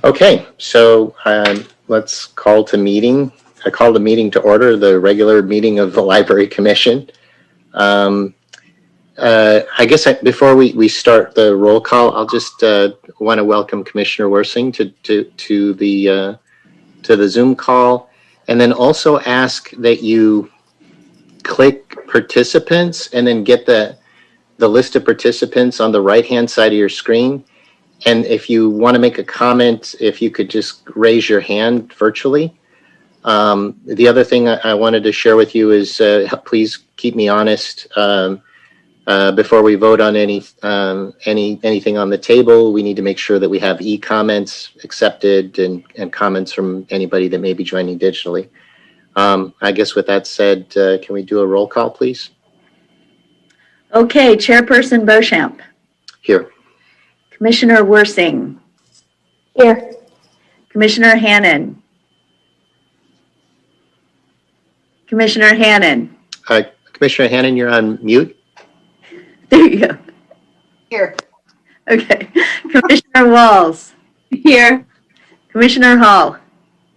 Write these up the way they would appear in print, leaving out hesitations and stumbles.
Okay, so let's call to meeting. I call the meeting to order, the regular meeting of the Library Commission. I guess before we start the roll call, I'll just want to welcome Commissioner Worsing to the Zoom call, and then also ask that you click participants and then get the list of participants on the right-hand side of your screen. And if you want to make a comment, if you could just raise your hand virtually. The other thing I wanted to share with you is please keep me honest before we vote on anything on the table. We need to make sure that we have e-comments accepted and comments from anybody that may be joining digitally. I guess with that said, can we do a roll call, please? Okay, Chairperson Beauchamp. Here. Commissioner Worsing. Here. Commissioner Hannon. Commissioner Hannon. Commissioner Hannon, you're on mute. There you go. Here. Okay. Commissioner Walls. Here. Commissioner Hall.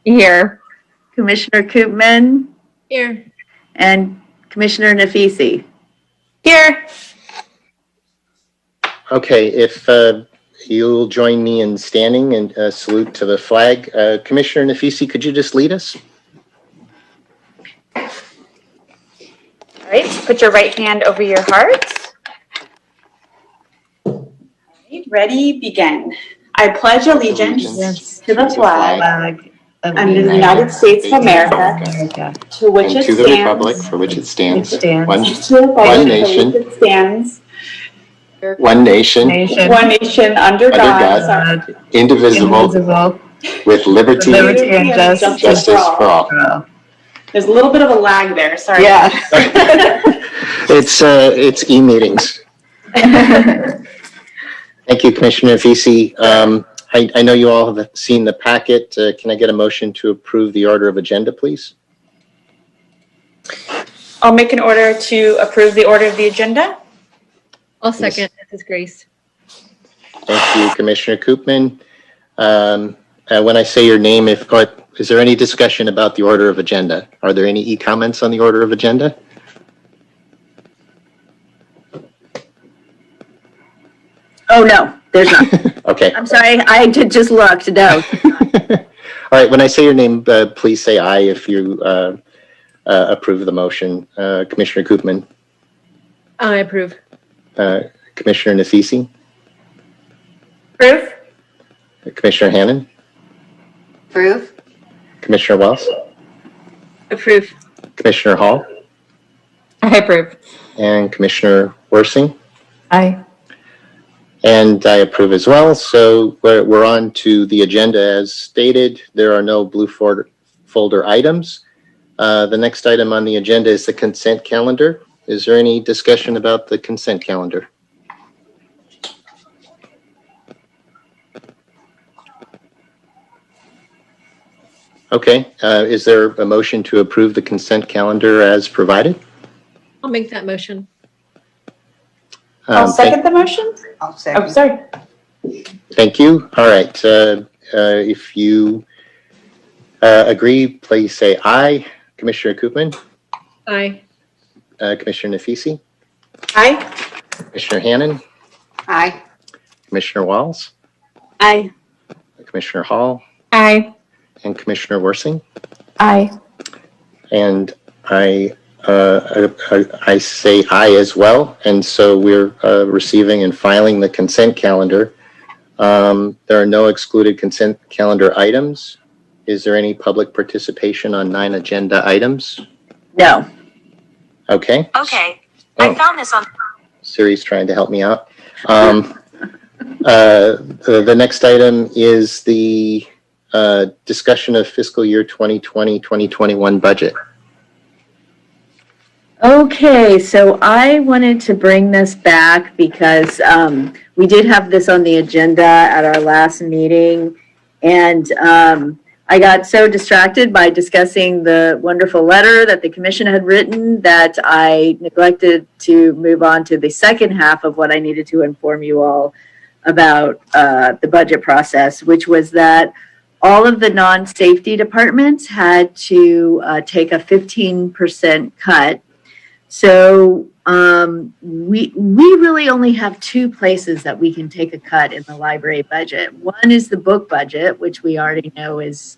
Here. Commissioner Koopman. Here. And Commissioner Nafisi. Here. Okay, if you'll join me in standing and salute to the flag. Commissioner Nafisi, could you just lead us? All right, put your right hand over your heart. All right, ready, begin. I pledge allegiance to the flag under the United States of America, to which and it to the stands, republic for which it stands, one nation, it stands, one nation, under God, indivisible, with liberty and justice for all. There's a little bit of a lag there, sorry. Yeah. It's e-meetings. Thank you, Commissioner Nafisi. I know you all have seen the packet. Can I get a motion to approve the order of agenda, please? I'll make an order to approve the order of the agenda. I'll second. This is Grace. Thank you, Commissioner Koopman. When I say your name, is there any discussion about the order of agenda? Are there any e-comments on the order of agenda? Oh, no, there's not. Okay. I'm sorry, I just looked. No. All right, when I say your name, please say aye if you approve the motion. Commissioner Koopman. I approve. Commissioner Nafisi. Approve. Commissioner Hannon. Approve. Commissioner Wells. Approve. Commissioner Hall. I approve. And Commissioner Worsing. Aye. And I approve as well. So we're on to the agenda as stated. There are no blue folder items. The next item on the agenda is the consent calendar. Is there any discussion about the consent calendar? Okay, is there a motion to approve the consent calendar as provided? I'll make that motion. I'll second the motion. I'll second. Oh, sorry. Thank you. All right, if you agree, please say aye. Commissioner Koopman. Aye. Commissioner Nafisi. Aye. Commissioner Hannon. Aye. Commissioner Walls. Aye. Commissioner Hall. Aye. And Commissioner Worsing. Aye. And I say aye as well. And so we're receiving and filing the consent calendar. There are no excluded consent calendar items. Is there any public participation on 9 agenda items? No. Okay. Okay. I found this on. Siri's trying to help me out. The next item is the discussion of fiscal year 2020-2021 budget. Okay, so I wanted to bring this back because we did have this on the agenda at our last meeting, and I got so distracted by discussing the wonderful letter that the commission had written that I neglected to move on to the second half of what I needed to inform you all about the budget process, which was that all of the non-safety departments had to take a 15% cut. So we really only have two places that we can take a cut in the library budget. One is the book budget, which we already know is,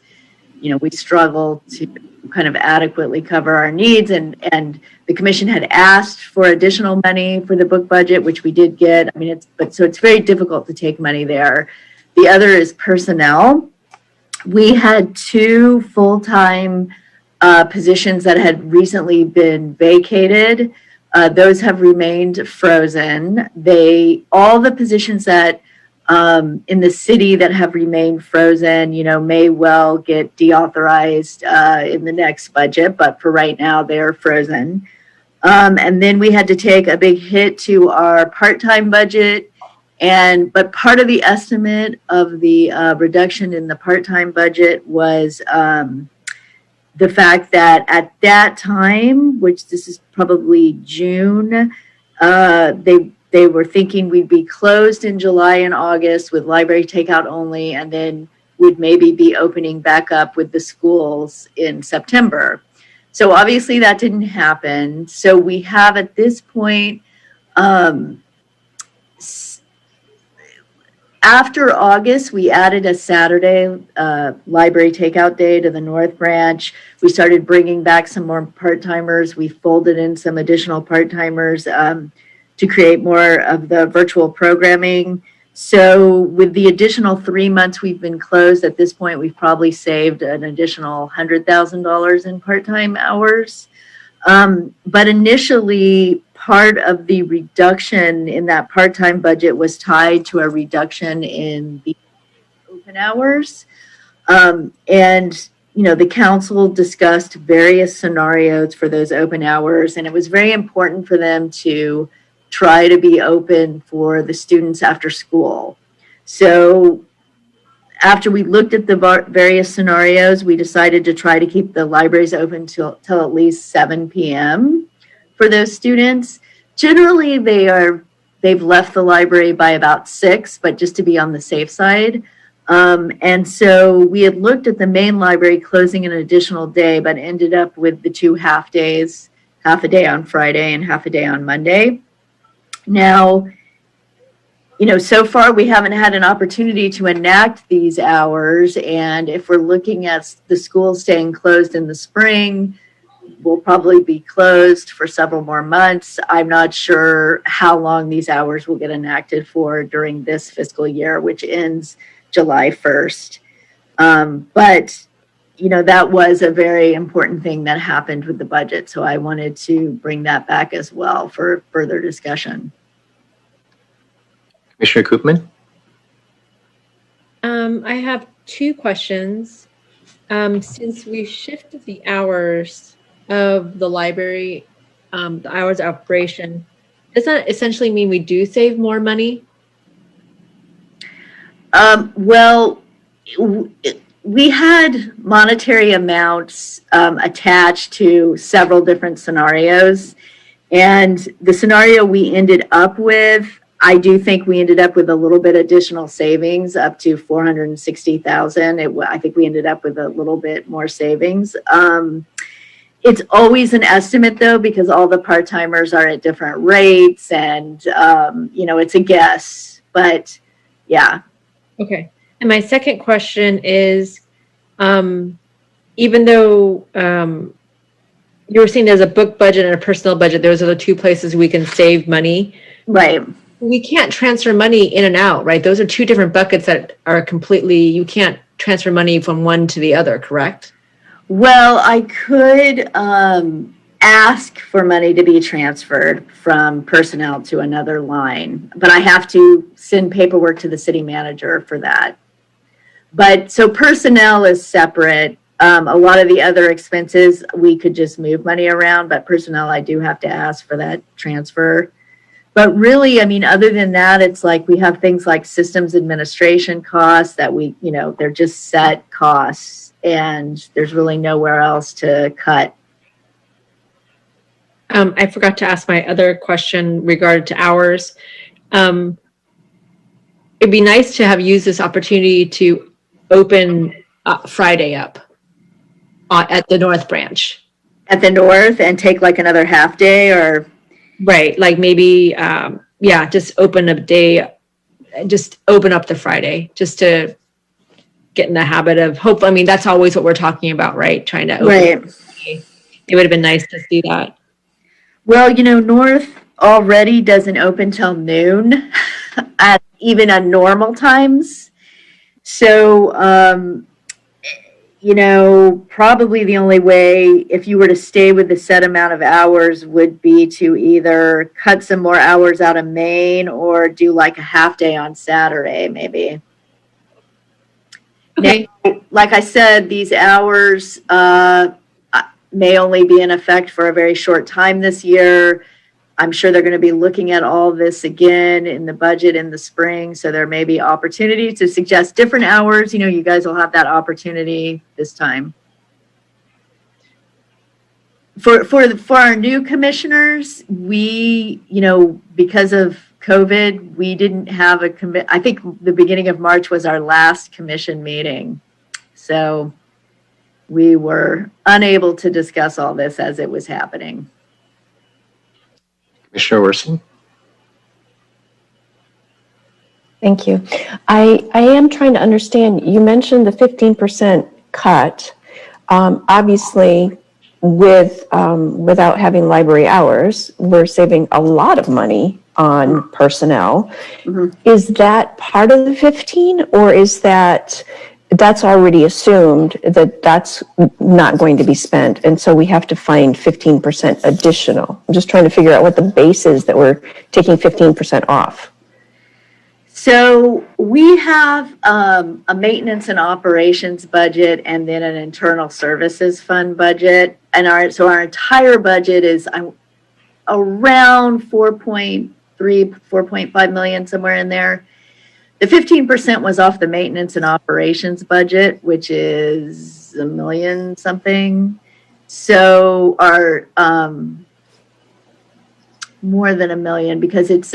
we struggle to kind of adequately cover our needs, and the commission had asked for additional money for the book budget, which we did get. I mean, so it's very difficult to take money there. The other is personnel. We had two full-time positions that had recently been vacated. Those have remained frozen. All the positions that in the city that have remained frozen, may well get deauthorized in the next budget, but for right now they're frozen. And then we had to take a big hit to our part-time budget. But part of the estimate of the reduction in the part-time budget was the fact that at that time, which this is probably June, they were thinking we'd be closed in July and August with library takeout only, and then we'd maybe be opening back up with the schools in September. So obviously that didn't happen. So we have at this point, after August, we added a Saturday library takeout day to the North Branch. We started bringing back some more part-timers. We folded in some additional part-timers to create more of the virtual programming. So with the additional 3 months we've been closed, at this point, we've probably saved an additional $100,000 in part-time hours. But initially, part of the reduction in that part-time budget was tied to a reduction in the open hours. The council discussed various scenarios for those open hours, and it was very important for them to try to be open for the students after school. So after we looked at the various scenarios, we decided to try to keep the libraries open till at least 7 p.m. for those students. Generally, they've left the library by about 6, but just to be on the safe side. And so we had looked at the main library closing an additional day, but ended up with the 2 half days, half a day on Friday and half a day on Monday. Now, so far we haven't had an opportunity to enact these hours. And if we're looking at the schools staying closed in the spring, we'll probably be closed for several more months. I'm not sure how long these hours will get enacted for during this fiscal year, which ends July 1st. But that was a very important thing that happened with the budget. So I wanted to bring that back as well for further discussion. Commissioner Koopman? I have 2 questions. Since we shifted the hours of the library, the hours of operation, does that essentially mean we do save more money? We had monetary amounts attached to several different scenarios. And the scenario we ended up with, I do think we ended up with a little bit additional savings, up to $460,000. I think we ended up with a little bit more savings. It's always an estimate, though, because all the part-timers are at different rates, and it's a guess. But yeah. Okay. And my second question is, even though you were saying there's a book budget and a personnel budget, those are the 2 places we can save money. Right. We can't transfer money in and out, right? Those are 2 different buckets that are you can't transfer money from one to the other, correct? Well, I could ask for money to be transferred from personnel to another line, but I have to send paperwork to the city manager for that. But so personnel is separate. A lot of the other expenses, we could just move money around, but personnel, I do have to ask for that transfer. But really, I mean, other than that, it's like we have things like systems administration costs that they're just set costs, and there's really nowhere else to cut. I forgot to ask my other question regarding to hours. it'd be nice to have used this opportunity to open Friday up at the North Branch. At the north and take like another half day or? Right, like maybe, just open a day, just open up the Friday, just to get in the habit of hope. I mean, that's always what we're talking about, right? Trying to open. Right. It would have been nice to see that. Well, North already doesn't open till noon at even on normal times. So, probably the only way, if you were to stay with the set amount of hours, would be to either cut some more hours out of Maine or do like a half day on Saturday, maybe. Okay. Now, like I said, these hours may only be in effect for a very short time this year. I'm sure they're going to be looking at all this again in the budget in the spring. So there may be opportunity to suggest different hours. You guys will have that opportunity this time. For our new commissioners, we, because of COVID, we didn't have I think the beginning of March was our last commission meeting. So we were unable to discuss all this as it was happening. Commissioner Worsen? Thank you. I am trying to understand, you mentioned the 15% cut. Obviously, without having library hours, we're saving a lot of money on personnel. Mm-hmm. Is that part of the 15, or is that's already assumed that that's not going to be spent, and so we have to find 15% additional? I'm just trying to figure out what the base is that we're taking 15% off. So we have a maintenance and operations budget and then an internal services fund budget. And our entire budget is around 4.3, 4.5 million, somewhere in there. The 15% was off the maintenance and operations budget, which is $1 million something. So our more than $1 million, because it's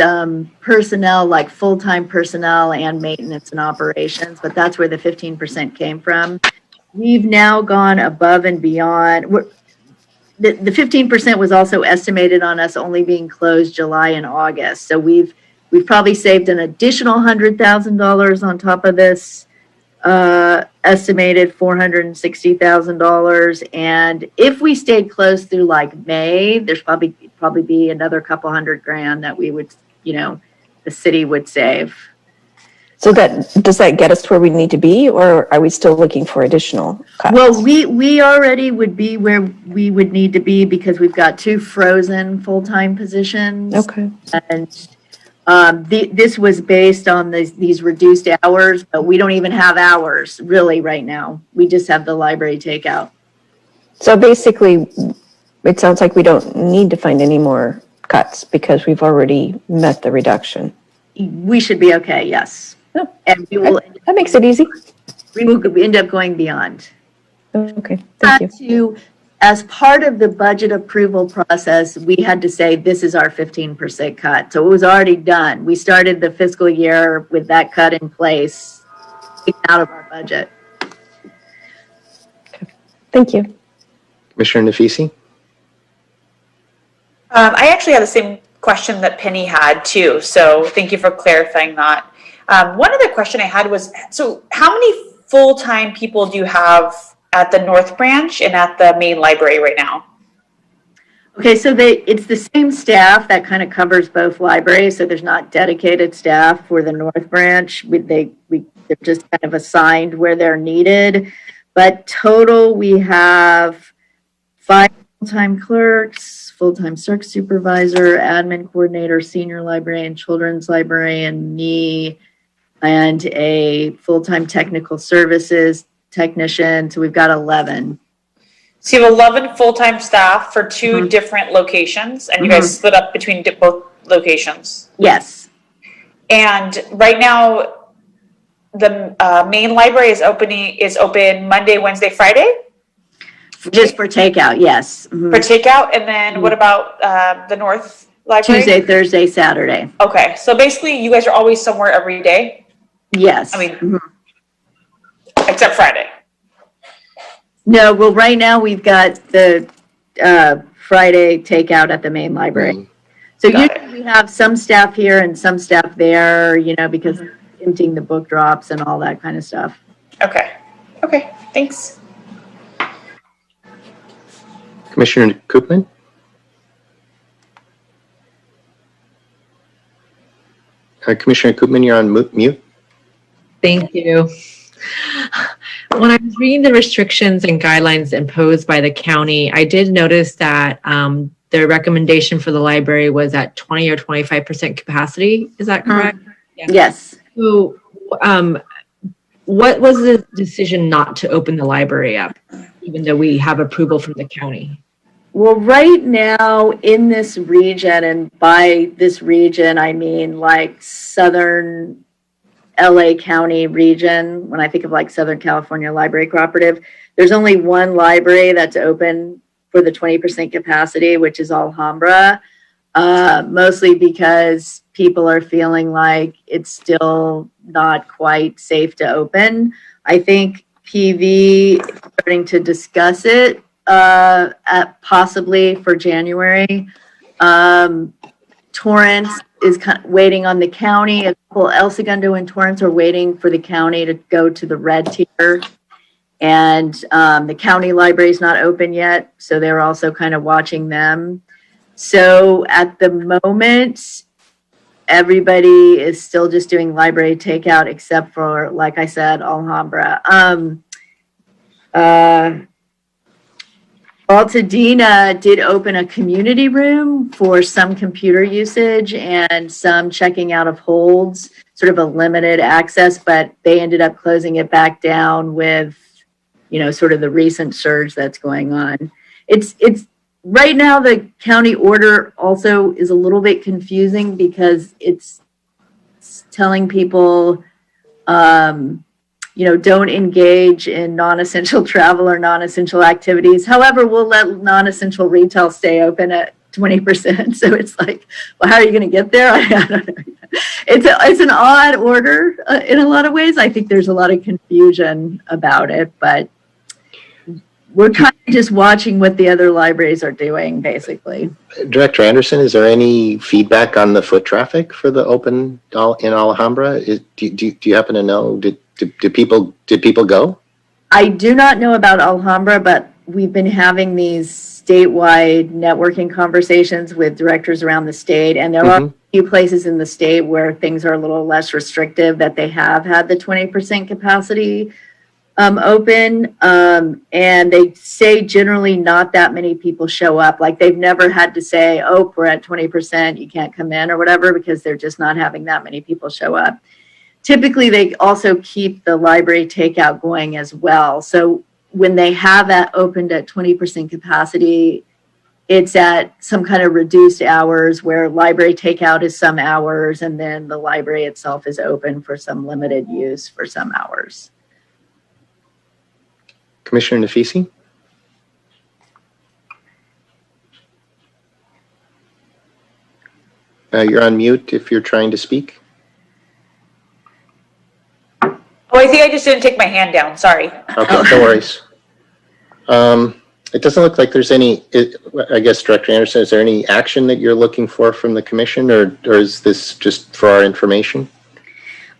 personnel, like full-time personnel and maintenance and operations, but that's where the 15% came from. We've now gone above and beyond. The 15% was also estimated on us only being closed July and August. So we've probably saved an additional $100,000 on top of this estimated $460,000. And if we stayed closed through like May, there's probably be another couple $100,000 that we would, the city would save. So does that get us to where we need to be, or are we still looking for additional cuts? Well, we already would be where we would need to be because we've got 2 frozen full-time positions. Okay. And this was based on these reduced hours, but we don't even have hours really right now. We just have the library takeout. So basically, it sounds like we don't need to find any more cuts because we've already met the reduction. We should be okay, yes. Oh, and we will. That makes it easy. We will end up going beyond. Okay, thank you. As part of the budget approval process, we had to say this is our 15% cut. So it was already done. We started the fiscal year with that cut in place out of our budget. Okay. Thank you. Commissioner Nafisi? I actually had the same question that Penny had too. So thank you for clarifying that. One other question I had was, so how many full-time people do you have at the North Branch and at the main library right now? Okay, so it's the same staff that kind of covers both libraries. So there's not dedicated staff for the North Branch. They're just kind of assigned where they're needed. But total, we have 5 full-time clerks, full-time circ supervisor, admin coordinator, senior librarian, children's librarian, me, and a full-time technical services technician. So we've got 11. So you have 11 full-time staff for 2 different locations, and you guys split up between both locations. Yes. And right now, the main library is open Monday, Wednesday, Friday? Just for takeout, yes. For takeout, and then what about the North Library? Tuesday, Thursday, Saturday. Okay, so basically you guys are always somewhere every day? Yes. I mean, Mhm. except Friday. No, well, right now we've got the Friday takeout at the main library. Mm. So Got usually we have some staff here and some staff there, because emptying the book drops and all that kind of stuff. Okay. Okay. Thanks. Commissioner Koopman? Commissioner Koopman, you're on mute. Thank you. When I was reading the restrictions and guidelines imposed by the county, I did notice that their recommendation for the library was at 20 or 25% capacity. Is that correct? Yeah. Yes. So, what was the decision not to open the library up, even though we have approval from the county? Well, right now in this region, and by this region, I mean like Southern LA County region, when I think of like Southern California Library Cooperative, there's only one library that's open for the 20% capacity, which is Alhambra, mostly because people are feeling like it's still not quite safe to open. I think PV is starting to discuss it possibly for January. Torrance is waiting on the county. A couple, El Segundo and Torrance are waiting for the county to go to the red tier. And the county library is not open yet, so they're also kind of watching them. So at the moment, everybody is still just doing library takeout, except for, like I said, Alhambra. Altadena did open a community room for some computer usage and some checking out of holds, sort of a limited access, but they ended up closing it back down with, sort of the recent surge that's going on. It's right now the county order also is a little bit confusing because it's telling people, don't engage in non-essential travel or non-essential activities. However, we'll let non-essential retail stay open at 20%. So it's like, well, how are you going to get there? I don't know. It's an odd order in a lot of ways. I think there's a lot of confusion about it, but we're kind of just watching what the other libraries are doing, basically. Director Anderson, is there any feedback on the foot traffic for the open in Alhambra? Do you happen to know? Did people go? I do not know about Alhambra, but we've been having these statewide networking conversations with directors around the state, and there are a few places in the state where things are a little less restrictive that they have had the 20% capacity open, and they say generally not that many people show up. Like they've never had to say, oh, we're at 20%, you can't come in or whatever, because they're just not having that many people show up. Typically, they also keep the library takeout going as well. So when they have that opened at 20% capacity, it's at some kind of reduced hours where library takeout is some hours, and then the library itself is open for some limited use for some hours. Commissioner Nafisi? You're on mute if you're trying to speak. Oh, I think I just didn't take my hand down. Sorry. Okay, no worries. It doesn't look like there's any, I guess, Director Anderson, is there any action that you're looking for from the commission, or is this just for our information?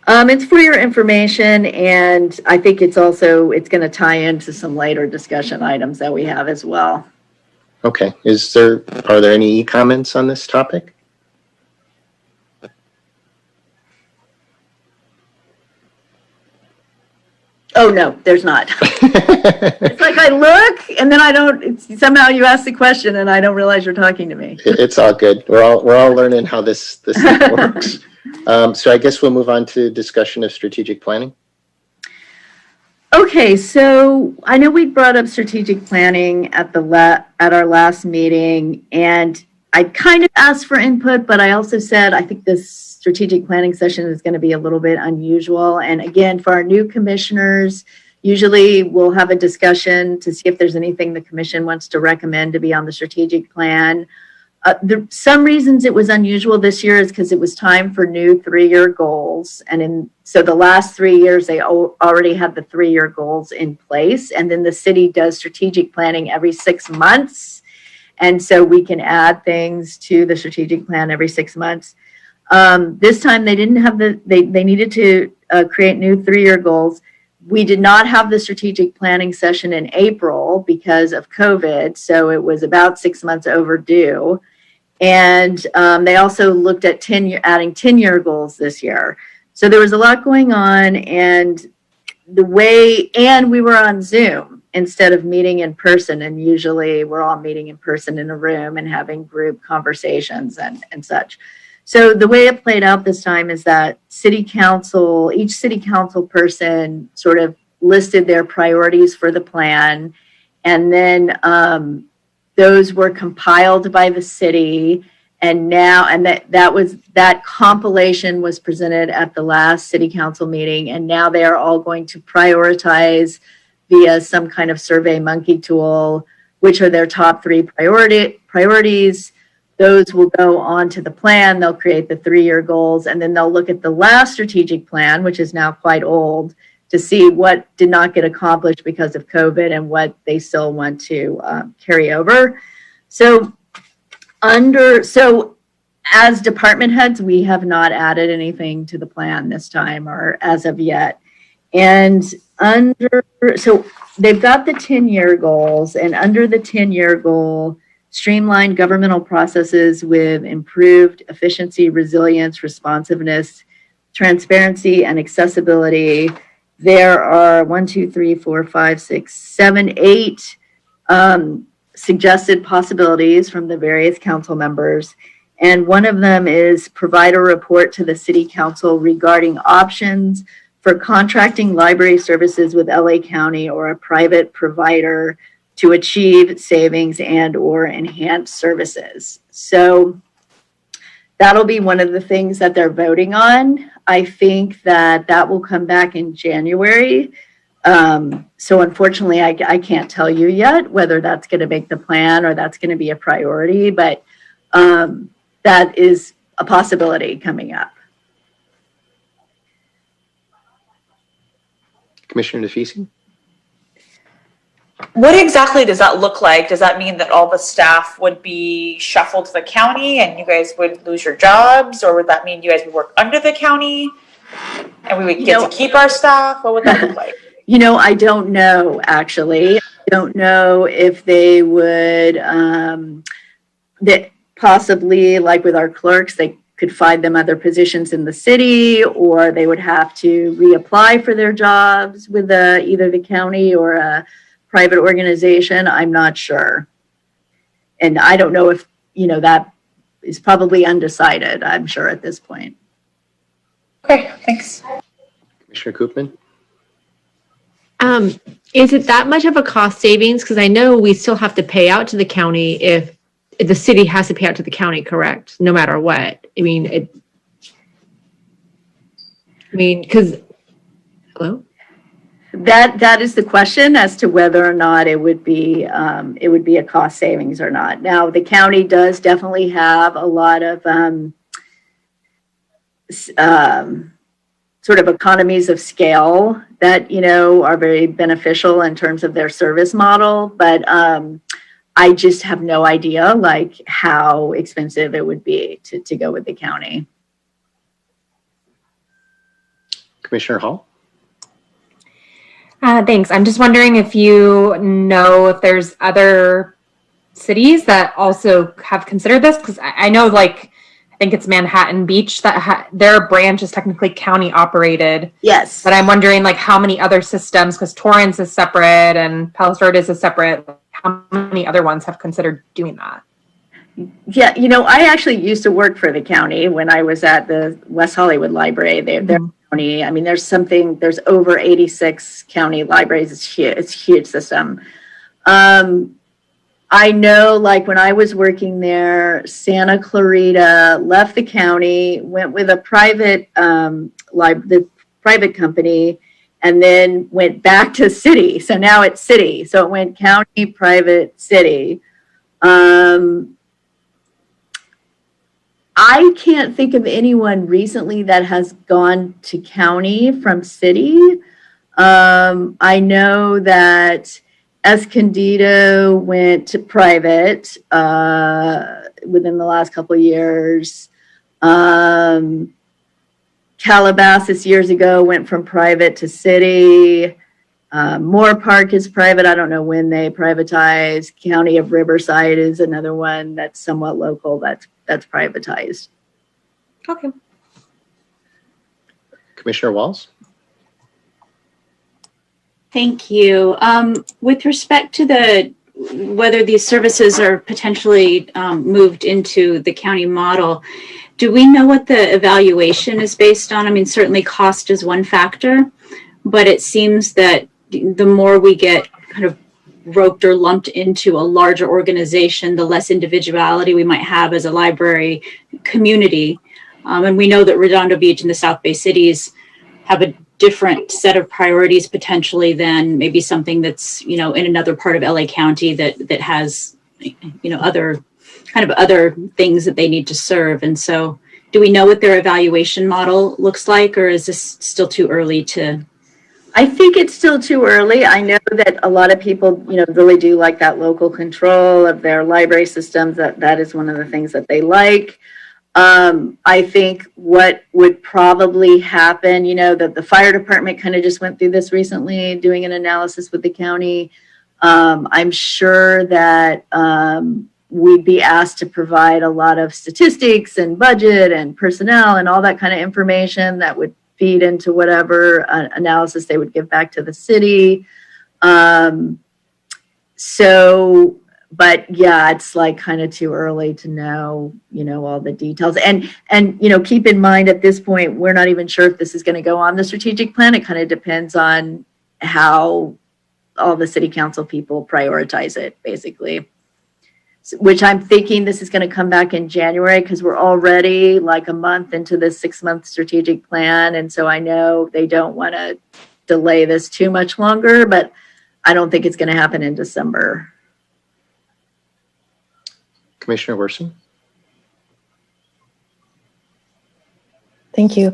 It's for your information, and I think it's going to tie into some later discussion items that we have as well. Okay, are there any comments on this topic? Oh, no, there's not. It's like I look and then somehow you ask the question and I don't realize you're talking to me. It's all good. We're all learning how this works. So I guess we'll move on to discussion of strategic planning. Okay, so I know we brought up strategic planning at our last meeting, and I kind of asked for input, but I also said I think this strategic planning session is going to be a little bit unusual. And again, for our new commissioners, usually we'll have a discussion to see if there's anything the commission wants to recommend to be on the strategic plan. Some reasons it was unusual this year is because it was time for new 3-year goals. And so the last 3 years, they already had the 3-year goals in place. And then the city does strategic planning every 6 months. And so we can add things to the strategic plan every 6 months. This time they didn't have they needed to create new 3-year goals. We did not have the strategic planning session in April because of COVID. So it was about 6 months overdue. And they also looked at adding 10-year goals this year. So there was a lot going on, and we were on Zoom instead of meeting in person. And usually we're all meeting in person in a room and having group conversations and such. So the way it played out this time is that each city council person sort of listed their priorities for the plan. And then those were compiled by the city, and that compilation was presented at the last city council meeting, and now they are all going to prioritize via some kind of Survey Monkey tool, which are their top 3 priorities. Those will go on to the plan. They'll create the 3-year goals, and then they'll look at the last strategic plan, which is now quite old, to see what did not get accomplished because of COVID and what they still want to carry over. So as department heads, we have not added anything to the plan this time or as of yet. And so they've got the 10-year goals, and under the 10-year goal, streamlined governmental processes with improved efficiency, resilience, responsiveness, transparency, and accessibility. There are 8 suggested possibilities from the various council members. And one of them is provide a report to the city council regarding options for contracting library services with LA County or a private provider to achieve savings and or enhance services. So that'll be one of the things that they're voting on. I think that will come back in January. So unfortunately, I can't tell you yet whether that's going to make the plan or that's going to be a priority, but that is a possibility coming up. Commissioner DeFisi? What exactly does that look like? Does that mean that all the staff would be shuffled to the county and you guys would lose your jobs? Or would that mean you guys would work under the county and we would get to keep our staff? What would that look like? I don't know, actually. I don't know if they would, that possibly, like with our clerks, they could find them other positions in the city, or they would have to reapply for their jobs with either the county or a private organization. I'm not sure. And I don't know if, that is probably undecided, I'm sure, at this point. Okay, thanks. Commissioner Koopman? Is it that much of a cost savings? Because I know we still have to pay out to the county if the city has to pay out to the county, correct? No matter what. Because, hello? That is the question as to whether or not it would be a cost savings or not. Now, the county does definitely have a lot of sort of economies of scale that are very beneficial in terms of their service model, but I just have no idea how expensive it would be to go with the county. Commissioner Hall? Thanks. I'm just wondering if you know if there's other cities that also have considered this, because I know I think it's Manhattan Beach that their branch is technically county operated. Yes. But I'm wondering how many other systems, because Torrance is separate and Palos Verdes is separate, how many other ones have considered doing that? Yeah, I actually used to work for the county when I was at the West Hollywood Library. Their county, there's over 86 county libraries. It's a huge system. I know, when I was working there, Santa Clarita left the county, went with a private the private company, and then went back to city. So now it's city. So it went county, private, city. I can't think of anyone recently that has gone to county from city. I know that Escondido went to private within the last couple of years. Calabasas years ago went from private to city. Moore Park is private. I don't know when they privatized. County of Riverside is another one that's somewhat local that's privatized. Okay. Commissioner Walls? Thank you. With respect to whether these services are potentially moved into the county model, do we know what the evaluation is based on? I mean, certainly cost is one factor, but it seems that the more we get kind of roped or lumped into a larger organization, the less individuality we might have as a library community. And we know that Redondo Beach and the South Bay cities have a different set of priorities potentially than maybe something that's, in another part of LA County that has, other things that they need to serve. And so do we know what their evaluation model looks like, or is this still too early to? I think it's still too early. I know that a lot of people, really do like that local control of their library systems. That is one of the things that they like. I think what would probably happen, that the fire department kind of just went through this recently, doing an analysis with the county. I'm sure that we'd be asked to provide a lot of statistics and budget and personnel and all that kind of information that would feed into whatever analysis they would give back to the city. But yeah, it's like kind of too early to know, all the details. And keep in mind at this point, we're not even sure if this is going to go on the strategic plan. It kind of depends on how all the city council people prioritize it, basically. Which I'm thinking this is going to come back in January because we're already like a month into this 6-month strategic plan. And so I know they don't want to delay this too much longer, but I don't think it's going to happen in December. Commissioner Wilson? Thank you.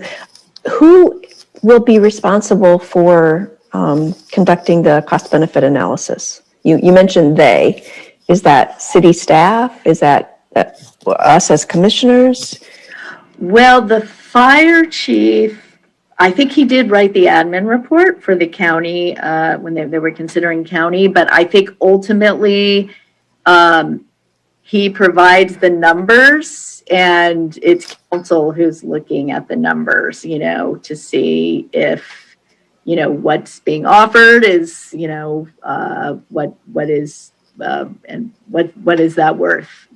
Who will be responsible for conducting the cost-benefit analysis? You mentioned they. Is that city staff? Is that us as commissioners? Well, the fire chief, I think he did write the admin report for the county when they were considering county, but I think ultimately he provides the numbers and it's council who's looking at the numbers, to see if, what's being offered is, what is, and what is that worth,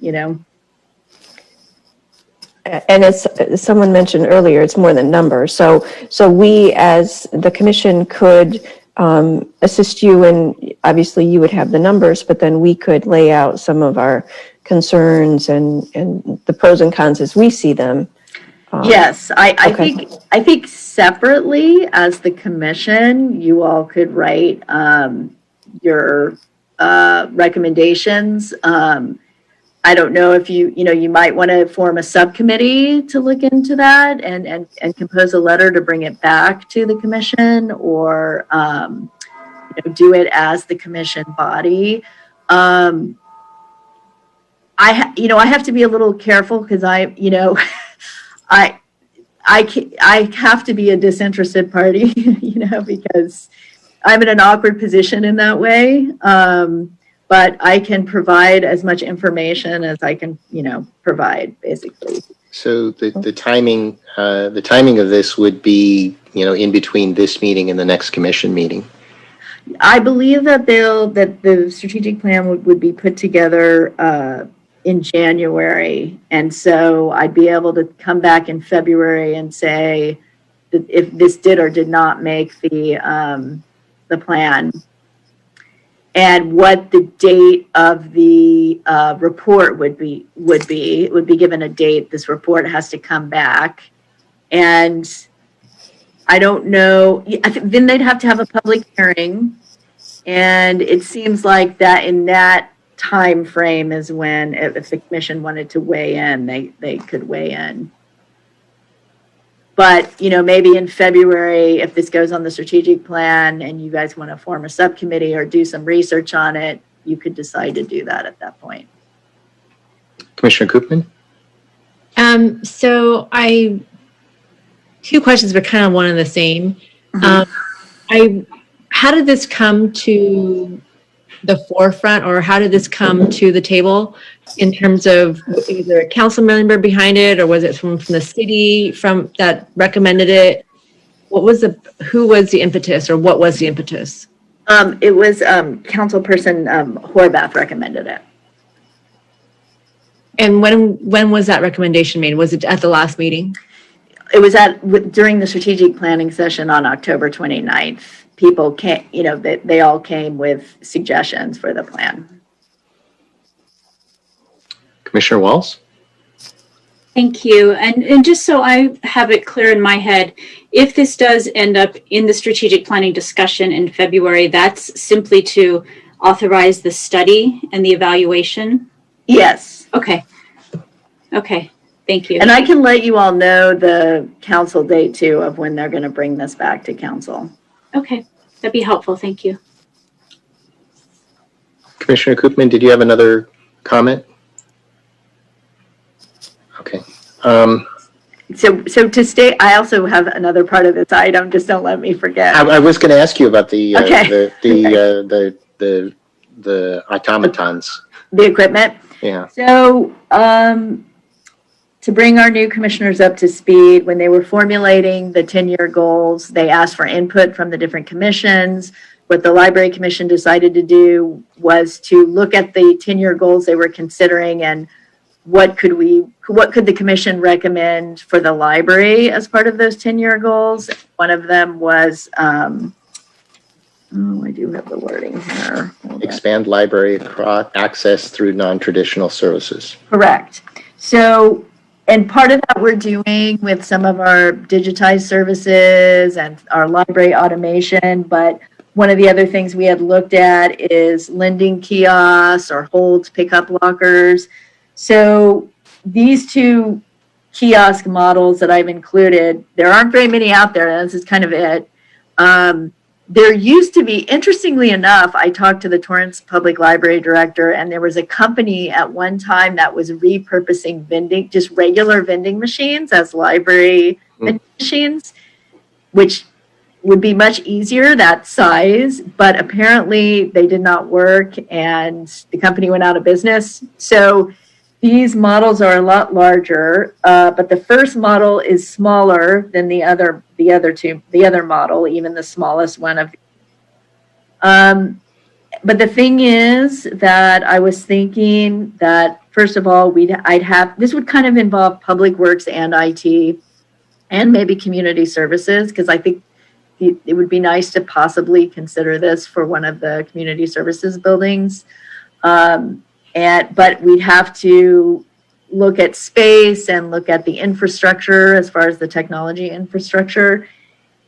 And as someone mentioned earlier, it's more than numbers. So we as the commission could assist you, and obviously you would have the numbers, but then we could lay out some of our concerns and the pros and cons as we see them. Yes, I okay. think separately as the commission, you all could write your recommendations. I don't know if you might want to form a subcommittee to look into that and compose a letter to bring it back to the commission, or do it as the commission body. I have to be a little careful because I have to be a disinterested party, because I'm in an awkward position in that way. But I can provide as much information as I can, provide, basically. So the timing of this would be, in between this meeting and the next commission meeting. I believe that the strategic plan would be put together in January, and so I'd be able to come back in February and say that if this did or did not make the plan, and what the date of the report would be. It would be given a date. This report has to come back, and I don't know. Then they'd have to have a public hearing, and it seems like that in that time frame is when, if the commission wanted to weigh in, they could weigh in. But, maybe in February, if this goes on the strategic plan and you guys want to form a subcommittee or do some research on it, you could decide to do that at that point. Commissioner Koopman? So two questions, but kind of one and the same. How did this come to the forefront, or how did this come to the table in terms of, was there a council member behind it, or was it from the city that recommended it? Who was the impetus, or what was the impetus? It was Councilperson Horvath recommended it. And when was that recommendation made? Was it at the last meeting? It was during the strategic planning session on October 29th. People came, they all came with suggestions for the plan. Commissioner Walls? Thank you. And just so I have it clear in my head, if this does end up in the strategic planning discussion in February, that's simply to authorize the study and the evaluation? Yes. Okay. Thank you. And I can let you all know the council date too of when they're going to bring this back to council. Okay, that'd be helpful. Thank you. Commissioner Koopman, did you have another comment? Okay. So to state, I also have another part of this item. Just don't let me forget. I was going to ask you about the Okay. the automatons. The equipment. Yeah. So to bring our new commissioners up to speed, when they were formulating the 10-year goals, they asked for input from the different commissions. What the Library Commission decided to do was to look at the 10-year goals they were considering and what could the commission recommend for the library as part of those 10-year goals. One of them was, I do have the wording here. Expand library access through non-traditional services. Correct. So, and part of that we're doing with some of our digitized services and our library automation, but one of the other things we had looked at is lending kiosks or hold pickup lockers. So these two kiosk models that I've included, there aren't very many out there. This is kind of it. There used to be, interestingly enough, I talked to the Torrance Public Library director, and there was a company at one time that was repurposing just regular vending machines as library vending machines, which would be much easier, that size, but apparently they did not work and the company went out of business. So these models are a lot larger, but the first model is smaller than the other model, even the smallest one of. But the thing is that I was thinking that first of all, this would kind of involve public works and IT, and maybe community services, because I think it would be nice to possibly consider this for one of the community services buildings. But we'd have to look at space and look at the infrastructure as far as the technology infrastructure.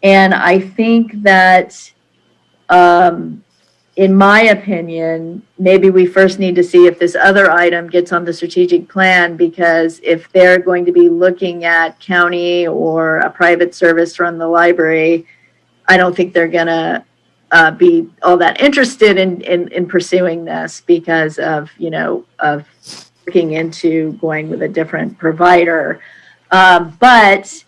And I think that, in my opinion, maybe we first need to see if this other item gets on the strategic plan, because if they're going to be looking at county or a private service from the library, I don't think they're going to be all that interested in pursuing this because of looking into going with a different provider. But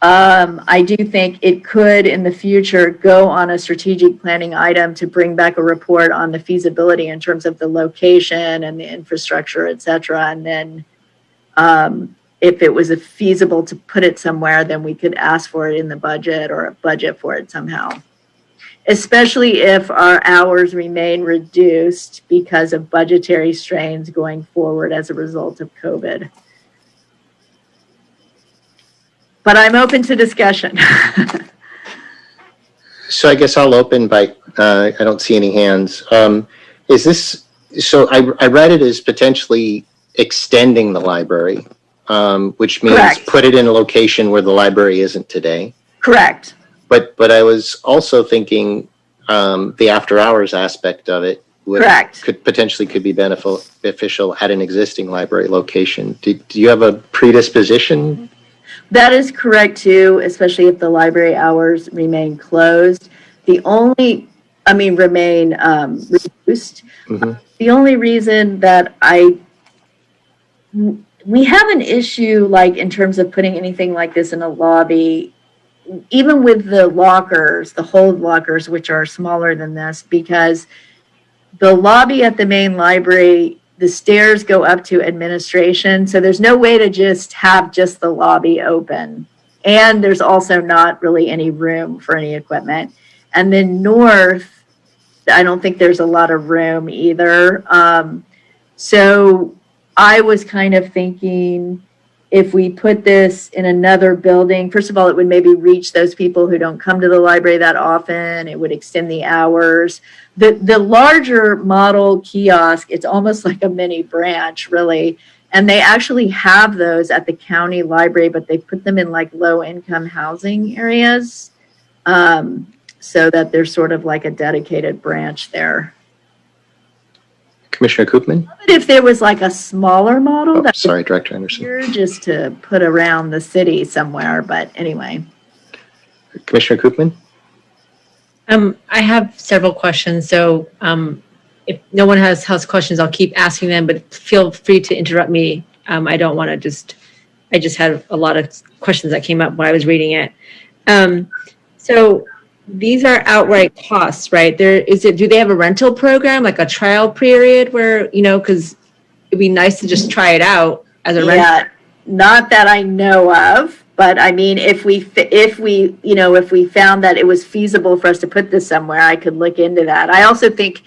I do think it could in the future go on a strategic planning item to bring back a report on the feasibility in terms of the location and the infrastructure, et cetera. And then if it was feasible to put it somewhere, then we could ask for it in the budget or a budget for it somehow. Especially if our hours remain reduced because of budgetary strains going forward as a result of COVID. But I'm open to discussion. So I guess I'll open by, I don't see any hands. Is this, so I read it as potentially extending the library, which means Correct. Put it in a location where the library isn't today. Correct. But I was also thinking the after hours aspect of it Correct. could potentially be beneficial at an existing library location. Do you have a predisposition? That is correct too, especially if the library hours remain closed. Remain reduced. Mm-hmm. The only reason that we have an issue, like in terms of putting anything like this in a lobby, even with the lockers, the hold lockers, which are smaller than this, because the lobby at the main library, the stairs go up to administration. So there's no way to just have just the lobby open. And there's also not really any room for any equipment. And then north, I don't think there's a lot of room either. So I was kind of thinking, if we put this in another building, first of all, it would maybe reach those people who don't come to the library that often. It would extend the hours. The larger model kiosk, it's almost like a mini branch, really. And they actually have those at the county library, but they put them in like low-income housing areas, so that there's sort of like a dedicated branch there. Commissioner Koopman? But if there was like a smaller model, that's Sorry, Director Anderson. just to put around the city somewhere. But anyway. Commissioner Koopman? I have several questions. So if no one has questions, I'll keep asking them, but feel free to interrupt me. I don't want to I just had a lot of questions that came up when I was reading it. So these are outright costs, right? Do they have a rental program, like a trial period where, because it'd be nice to just try it out as a rental? Yeah, not that I know of, but I mean, if we found that it was feasible for us to put this somewhere, I could look into that. I also think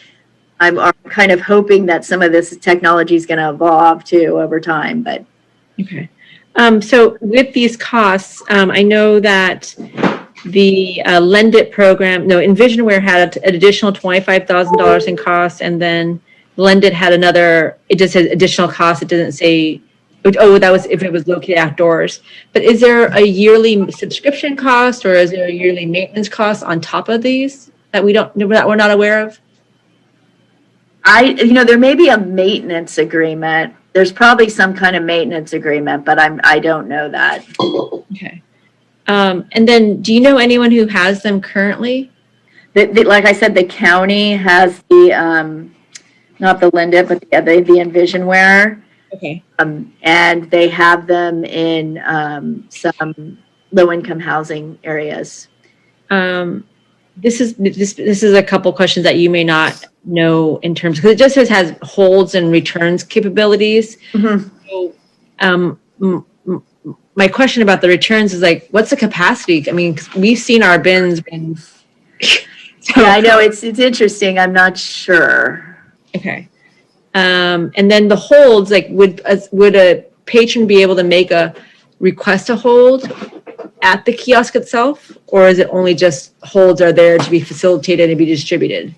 I'm kind of hoping that some of this technology is going to evolve too over time, but. Okay. So with these costs, I know that the Lend It program, Envisionware had an additional $25,000 in costs, and then Lend It had another, it just says additional costs. It doesn't say, that was if it was located outdoors. But is there a yearly subscription cost, or is there a yearly maintenance cost on top of these that we're not aware of? There may be a maintenance agreement. There's probably some kind of maintenance agreement, but I don't know that. Okay. And then, do you know anyone who has them currently? Like I said, the county has the, not the Lend It, but the Envisionware. Okay. And they have them in some low-income housing areas. This is a couple questions that you may not know in terms, because it just has holds and returns capabilities. Mm-hmm. So, my question about the returns is like, what's the capacity? I mean, 'cause we've seen our bins. So, yeah, I know it's interesting. I'm not sure. Okay. And then the holds, like, would a patron be able to make a request to hold at the kiosk itself, or is it only just holds are there to be facilitated and be distributed?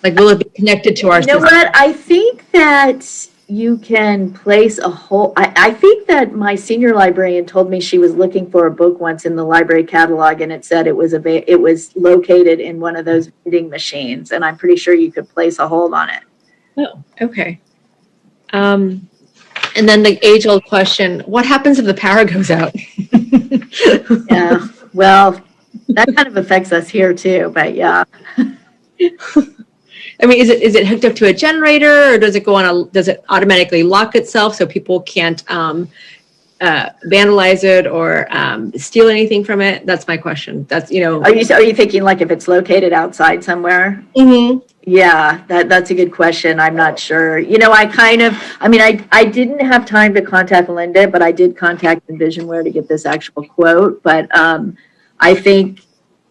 Like, will it be connected to our system? You know what? I think that you can place a hold. I think that my senior librarian told me she was looking for a book once in the library catalog, and it said it was located in one of those vending machines, and I'm pretty sure you could place a hold on it. Oh, okay. And then the age-old question, what happens if the power goes out? Yeah, well, that kind of affects us here too, but yeah. I mean, is it hooked up to a generator, or does it automatically lock itself so people can't vandalize it or steal anything from it? That's my question. That's, Are you thinking like if it's located outside somewhere? Mm-hmm. Yeah, that's a good question. I'm not sure. I didn't have time to contact Lend It, but I did contact Envisionware to get this actual quote. But I think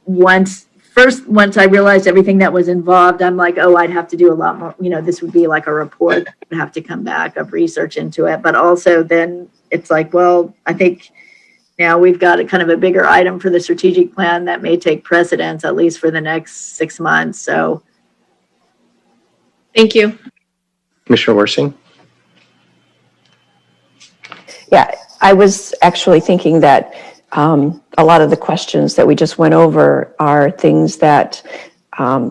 once I realized everything that was involved, I'm like, I'd have to do a lot more. This would be like a report that would have to come back of research into it. But also then it's like, well, I think now we've got a kind of a bigger item for the strategic plan that may take precedence, at least for the next 6 months. So. Thank you. Commissioner Worsing? Yeah, I was actually thinking that a lot of the questions that we just went over are things that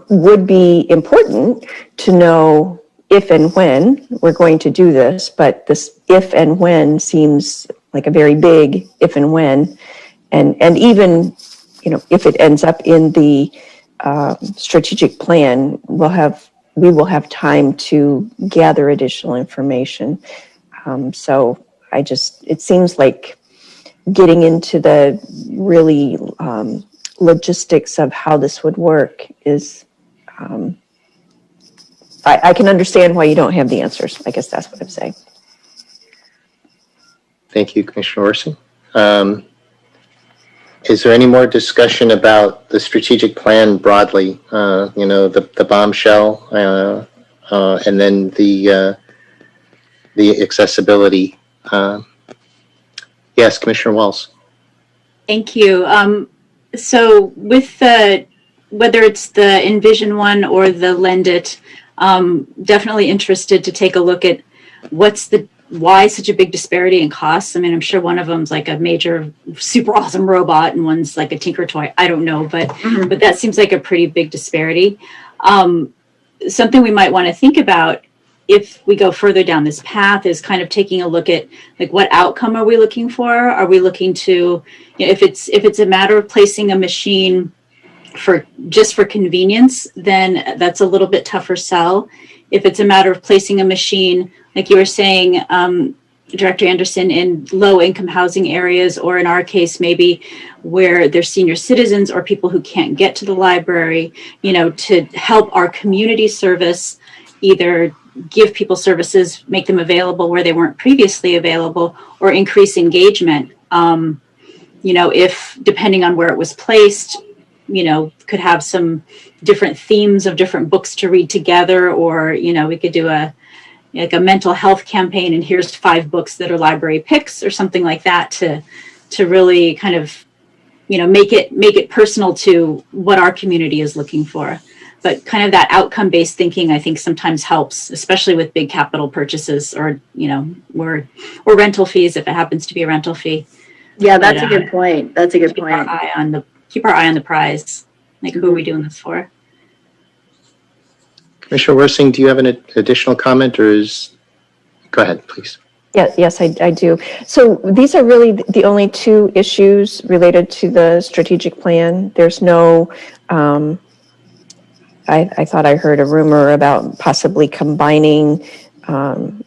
would be important to know if and when we're going to do this, but this if and when seems like a very big if and when. And even, if it ends up in the strategic plan, we will have time to gather additional information. So it seems like getting into the really logistics of how this would work is, I can understand why you don't have the answers. I guess that's what I'm saying. Thank you, Commissioner Orsi. Is there any more discussion about the strategic plan broadly? The bombshell, and then the accessibility. Yes, Commissioner Walls. Thank you. So with whether it's the Envision one or the Lend It, definitely interested to take a look at why such a big disparity in costs. I mean, I'm sure one of them's like a major, super awesome robot, and one's like a tinker toy. I don't know, but that seems like a pretty big disparity. Something we might want to think about if we go further down this path is kind of taking a look at like what outcome are we looking for? Are we looking to, if it's a matter of placing a machine for convenience, then that's a little bit tougher sell. If it's a matter of placing a machine, like you were saying, Director Anderson, in low-income housing areas, or in our case, maybe where there's senior citizens or people who can't get to the library, to help our community service, either give people services, make them available where they weren't previously available, or increase engagement. If depending on where it was placed, could have some different themes of different books to read together, or, we could do a mental health campaign, and here's 5 books that are library picks or something like that to really kind of, make it personal to what our community is looking for. But kind of that outcome-based thinking, I think, sometimes helps, especially with big capital purchases or rental fees, if it happens to be a rental fee. Yeah, that's a good point. That's a good point. Keep our eye on the prize. Like, who are we doing this for? Commissioner Worsing, do you have an additional comment, or go ahead, please. Yes, I do. So these are really the only 2 issues related to the strategic plan. There's no, I thought I heard a rumor about possibly combining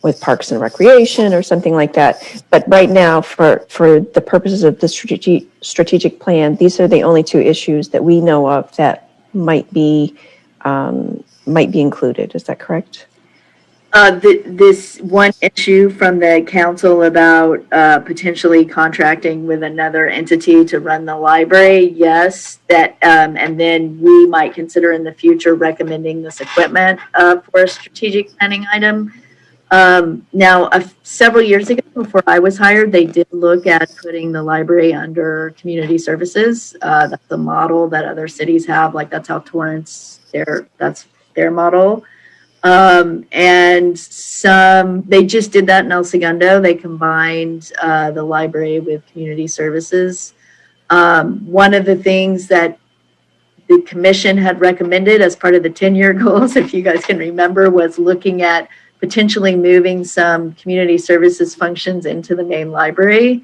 with Parks and Recreation or something like that. But right now, for the purposes of the strategic plan, these are the only 2 issues that we know of that might be included. Is that correct? This one issue from the council about potentially contracting with another entity to run the library, yes, that, and then we might consider in the future recommending this equipment for a strategic planning item. Now, several years ago, before I was hired, they did look at putting the library under community services. That's the model that other cities have. Like, that's how Torrance, that's their model. And they just did that in El Segundo. They combined the library with community services. One of the things that the commission had recommended as part of the 10-year goals, if you guys can remember, was looking at potentially moving some community services functions into the main library.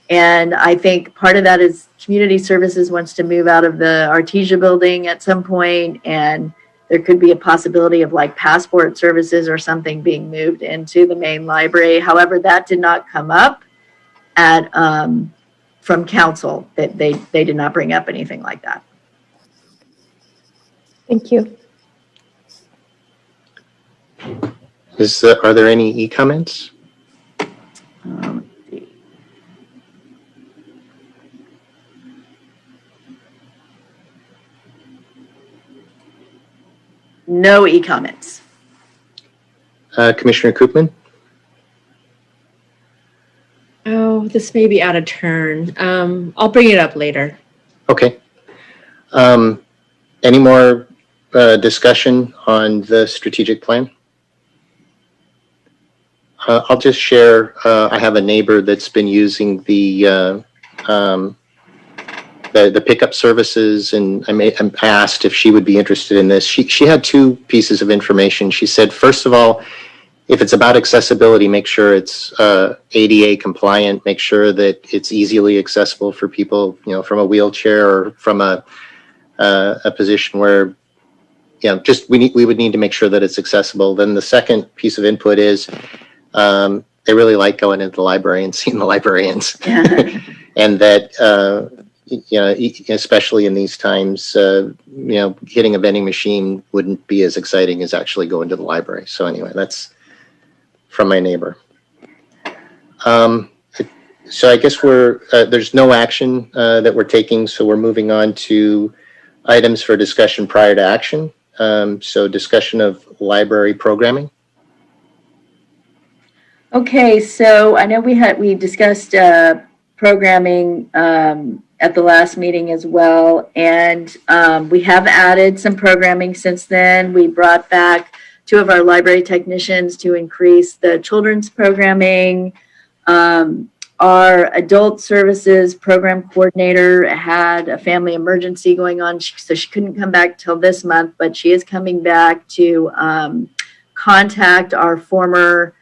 And I think part of that is community services wants to move out of the Artesia building at some point, and there could be a possibility of like passport services or something being moved into the main library. However, that did not come up from council. That they did not bring up anything like that. Thank you. Are there any e-comments? No e-comments. Commissioner Koopman? Oh, this may be out of turn. I'll bring it up later. Okay. Any more discussion on the strategic plan? I'll just share. I have a neighbor that's been using the the pickup services, and I asked if she would be interested in this. She had two pieces of information. She said, first of all, if it's about accessibility, make sure it's ADA compliant. Make sure that it's easily accessible for people, from a wheelchair or from a position where, just we would need to make sure that it's accessible. Then the second piece of input is they really like going into the library and seeing the librarians, and that especially in these times, hitting a vending machine wouldn't be as exciting as actually going to the library. So anyway, that's from my neighbor. So I guess there's no action that we're taking, so we're moving on to items for discussion prior to action. So discussion of library programming. Okay, so I know we discussed programming at the last meeting as well, and we have added some programming since then. We brought back 2 of our library technicians to increase the children's programming. Our adult services program coordinator had a family emergency going on, so she couldn't come back till this month, but she is coming back to contact our former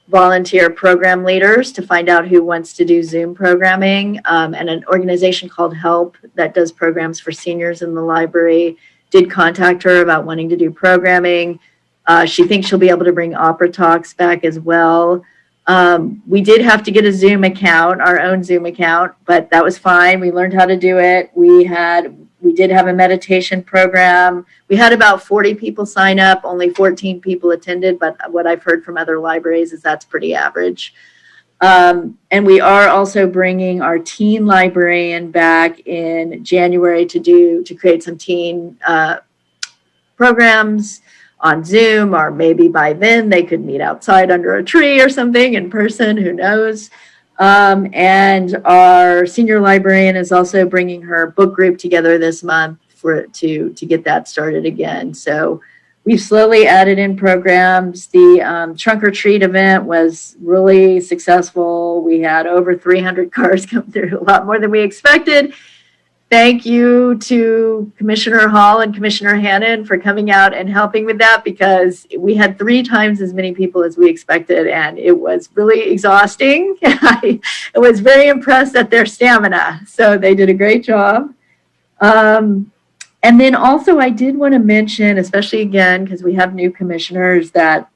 volunteer program leaders to find out who wants to do Zoom programming. And an organization called HELP that does programs for seniors in the library did contact her about wanting to do programming. She thinks she'll be able to bring Opera Talks back as well. We did have to get a Zoom account, our own Zoom account, but that was fine. We learned how to do it. We did have a meditation program. We had about 40 people sign up, only 14 people attended, but what I've heard from other libraries is that's pretty average. And we are also bringing our teen librarian back in January to create some teen programs on Zoom, or maybe by then they could meet outside under a tree or something in person, who knows. And our senior librarian is also bringing her book group together this month to get that started again. So we've slowly added in programs. The trunk or treat event was really successful. We had over 300 cars come through, a lot more than we expected. Thank you to Commissioner Hall and Commissioner Hannon for coming out and helping with that, because we had 3 times as many people as we expected, and it was really exhausting. I was very impressed at their stamina, so they did a great job. And then also I did want to mention, especially again, because we have new commissioners, that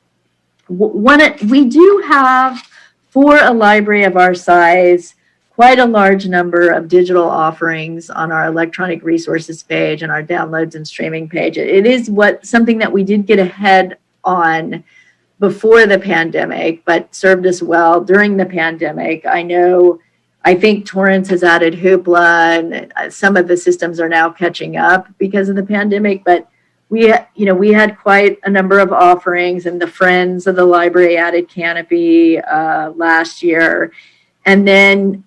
we do have, for a library of our size, quite a large number of digital offerings on our electronic resources page and our downloads and streaming page. It is something that we did get ahead on before the pandemic, but served us well during the pandemic. I think Torrance has added Hoopla, and some of the systems are now catching up because of the pandemic, but we had quite a number of offerings, and the Friends of the Library added Canopy last year. And then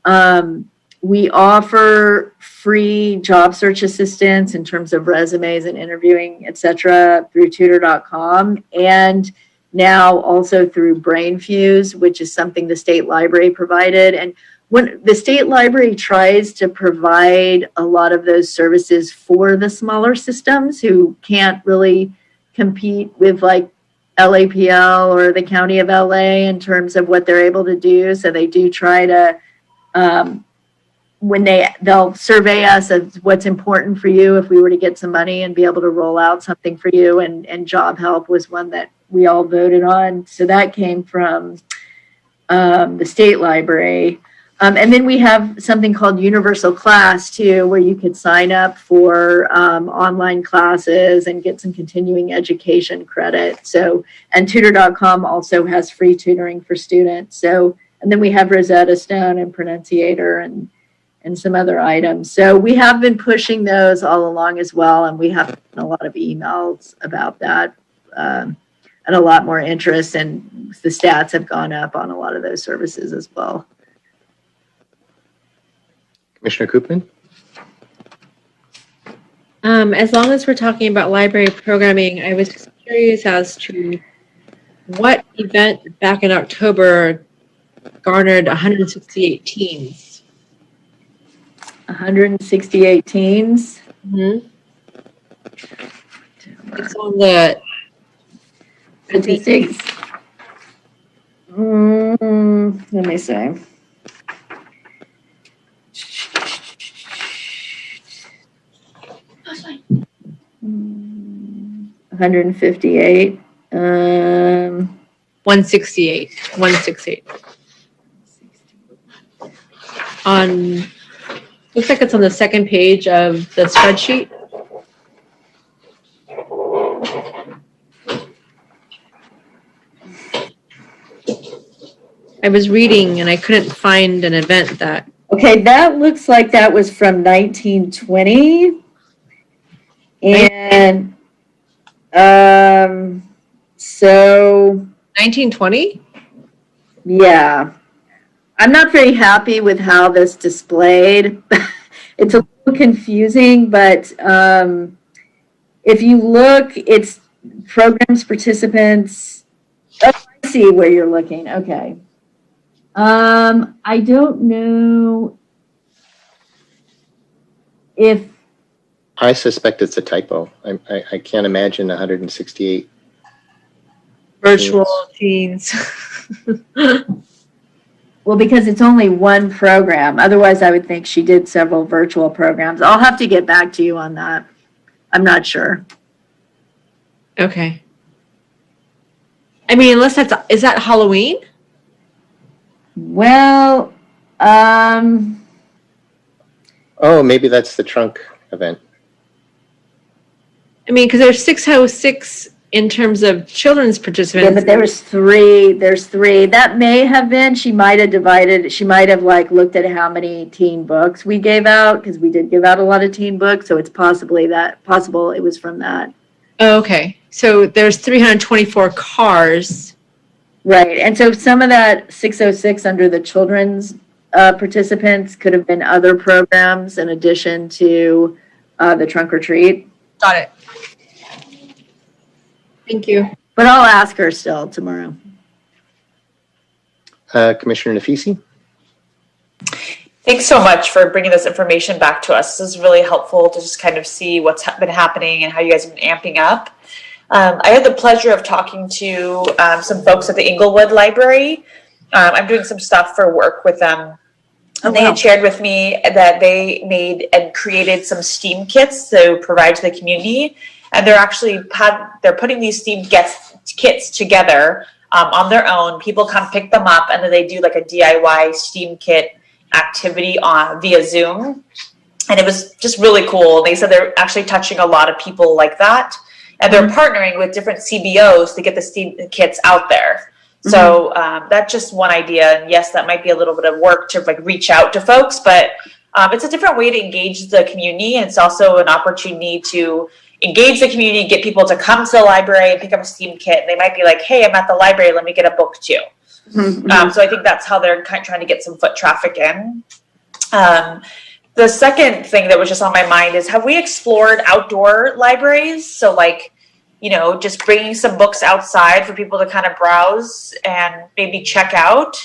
we offer free job search assistance in terms of resumes and interviewing, et cetera, through tutor.com, and now also through BrainFuse, which is something the state library provided. And when the state library tries to provide a lot of those services for the smaller systems who can't really compete with like LAPL or the County of LA in terms of what they're able to do. So they do try to, they'll survey us as what's important for you if we were to get some money and be able to roll out something for you. And Job Help was one that we all voted on. So that came from the state library. And then we have something called Universal Class too, where you could sign up for online classes and get some continuing education credit. So, and tutor.com also has free tutoring for students. So, and then we have Rosetta Stone and Pronunciator and some other items. So we have been pushing those all along as well. And we have a lot of emails about that and a lot more interest, and the stats have gone up on a lot of those services as well. Commissioner Koopman? As long as we're talking about library programming, I was curious as to what event back in October garnered 168 teens. 168 teens. Mhm. It's on the Statistics. Let me see. Oh, 158. 168. 168. On, looks like it's on the second page of the spreadsheet. I was reading and I couldn't find an event that, Okay, that looks like that was from 1920. And so 1920? yeah. I'm not very happy with how this displayed. It's a little confusing, but if you look, it's programs, participants. Oh, I see where you're looking. Okay. I don't know if I suspect it's a typo. I can't imagine 168. Virtual teens. well, because it's only one program. Otherwise, I would think she did several virtual programs. I'll have to get back to you on that. I'm not sure. Okay. I mean, unless is that Halloween? Well, Oh, maybe that's the trunk event. I mean, because there's 606 in terms of children's participants. yeah, but there's three. That may have been, she might have divided, she might have like looked at how many teen books we gave out, because we did give out a lot of teen books, so it's possible it was from that. Oh, okay. So there's 324 cars. Right, and so some of that 606 under the children's participants could have been other programs in addition to the trunk or treat. Got it. Thank you. But I'll ask her still tomorrow. Commissioner Nafisi? Thanks so much for bringing this information back to us. This is really helpful to just kind of see what's been happening and how you guys have been amping up. I had the pleasure of talking to some folks at the Inglewood Library. I'm doing some stuff for work with them. And they had shared with me that they made and created some STEAM kits to provide to the community. And they're putting these STEAM kits together on their own. People come pick them up, and then they do like a DIY STEAM kit activity via Zoom. And it was just really cool. They said they're actually touching a lot of people like that. And they're partnering with different CBOs to get the STEAM kits out there. So that's just one idea. And yes, that might be a little bit of work to like reach out to folks, but it's a different way to engage the community. And it's also an opportunity to engage the community, get people to come to the library and pick up a STEAM kit. They might be like, hey, I'm at the library, let me get a book too. So I think that's how they're kind of trying to get some foot traffic in. The second thing that was just on my mind is, have we explored outdoor libraries? So like, just bringing some books outside for people to kind of browse and maybe check out.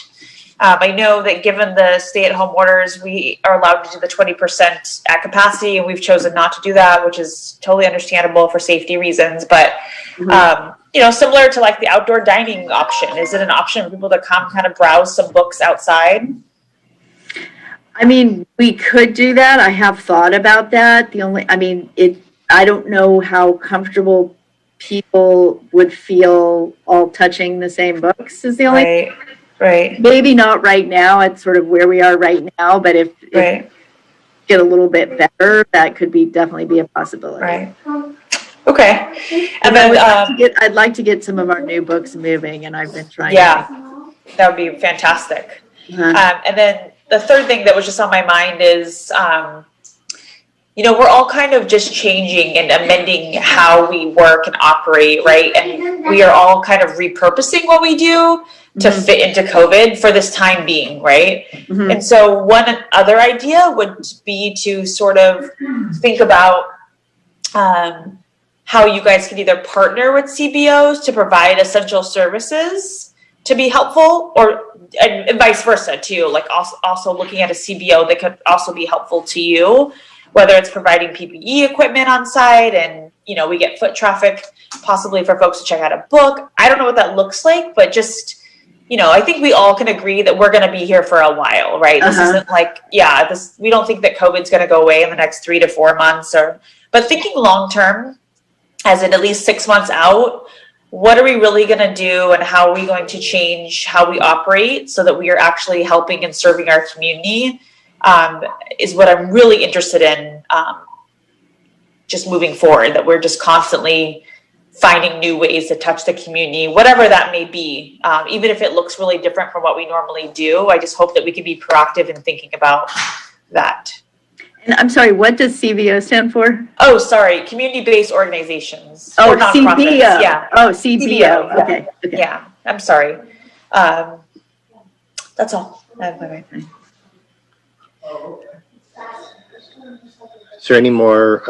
I know that given the stay-at-home orders, we are allowed to do the 20% at capacity, and we've chosen not to do that, which is totally understandable for safety reasons. But, similar to like the outdoor dining option, is it an option for people to come kind of browse some books outside? I mean, we could do that. I have thought about that. I don't know how comfortable people would feel all touching the same books is the only Right. Maybe not right now. It's sort of where we are right now, but if get a little bit better, that could definitely be a possibility. Right. Okay. And then I'd like to get some of our new books moving, and I've been trying. Yeah, that would be fantastic. And then the third thing that was just on my mind is, we're all kind of just changing and amending how we work and operate, right? And we are all kind of repurposing what we do to fit into COVID for this time being, right? And so one other idea would be to sort of think about how you guys could either partner with CBOs to provide essential services to be helpful, and vice versa too. Like also looking at a CBO that could also be helpful to you, whether it's providing PPE equipment on site and, we get foot traffic possibly for folks to check out a book. I don't know what that looks like, but just, I think we all can agree that we're going to be here for a while, right? This isn't like, we don't think that COVID's going to go away in the next 3 to 4 months but thinking long-term, as in at least 6 months out, what are we really going to do and how are we going to change how we operate so that we are actually helping and serving our community is what I'm really interested in just moving forward, that we're just constantly finding new ways to touch the community, whatever that may be, even if it looks really different from what we normally do. I just hope that we can be proactive in thinking about that. And I'm sorry, what does CBO stand for? Oh, sorry, community-based organizations. Oh, or nonprofits. CBO. Yeah. Oh, CBO. CBO. Okay. Yeah, I'm sorry. That's all. Bye-bye. Is there any more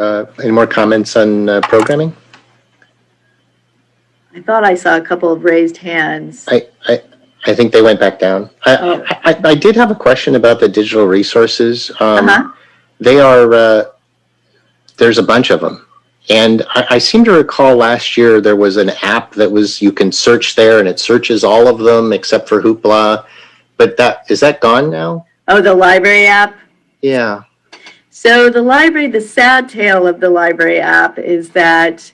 comments on programming? I thought I saw a couple of raised hands. I think they went back down. I did have a question about the digital resources. They are, there's a bunch of them. And I seem to recall last year there was an app that you can search there and it searches all of them except for Hoopla. But is that gone now? Oh, the library app? Yeah. So the sad tale of the library app is that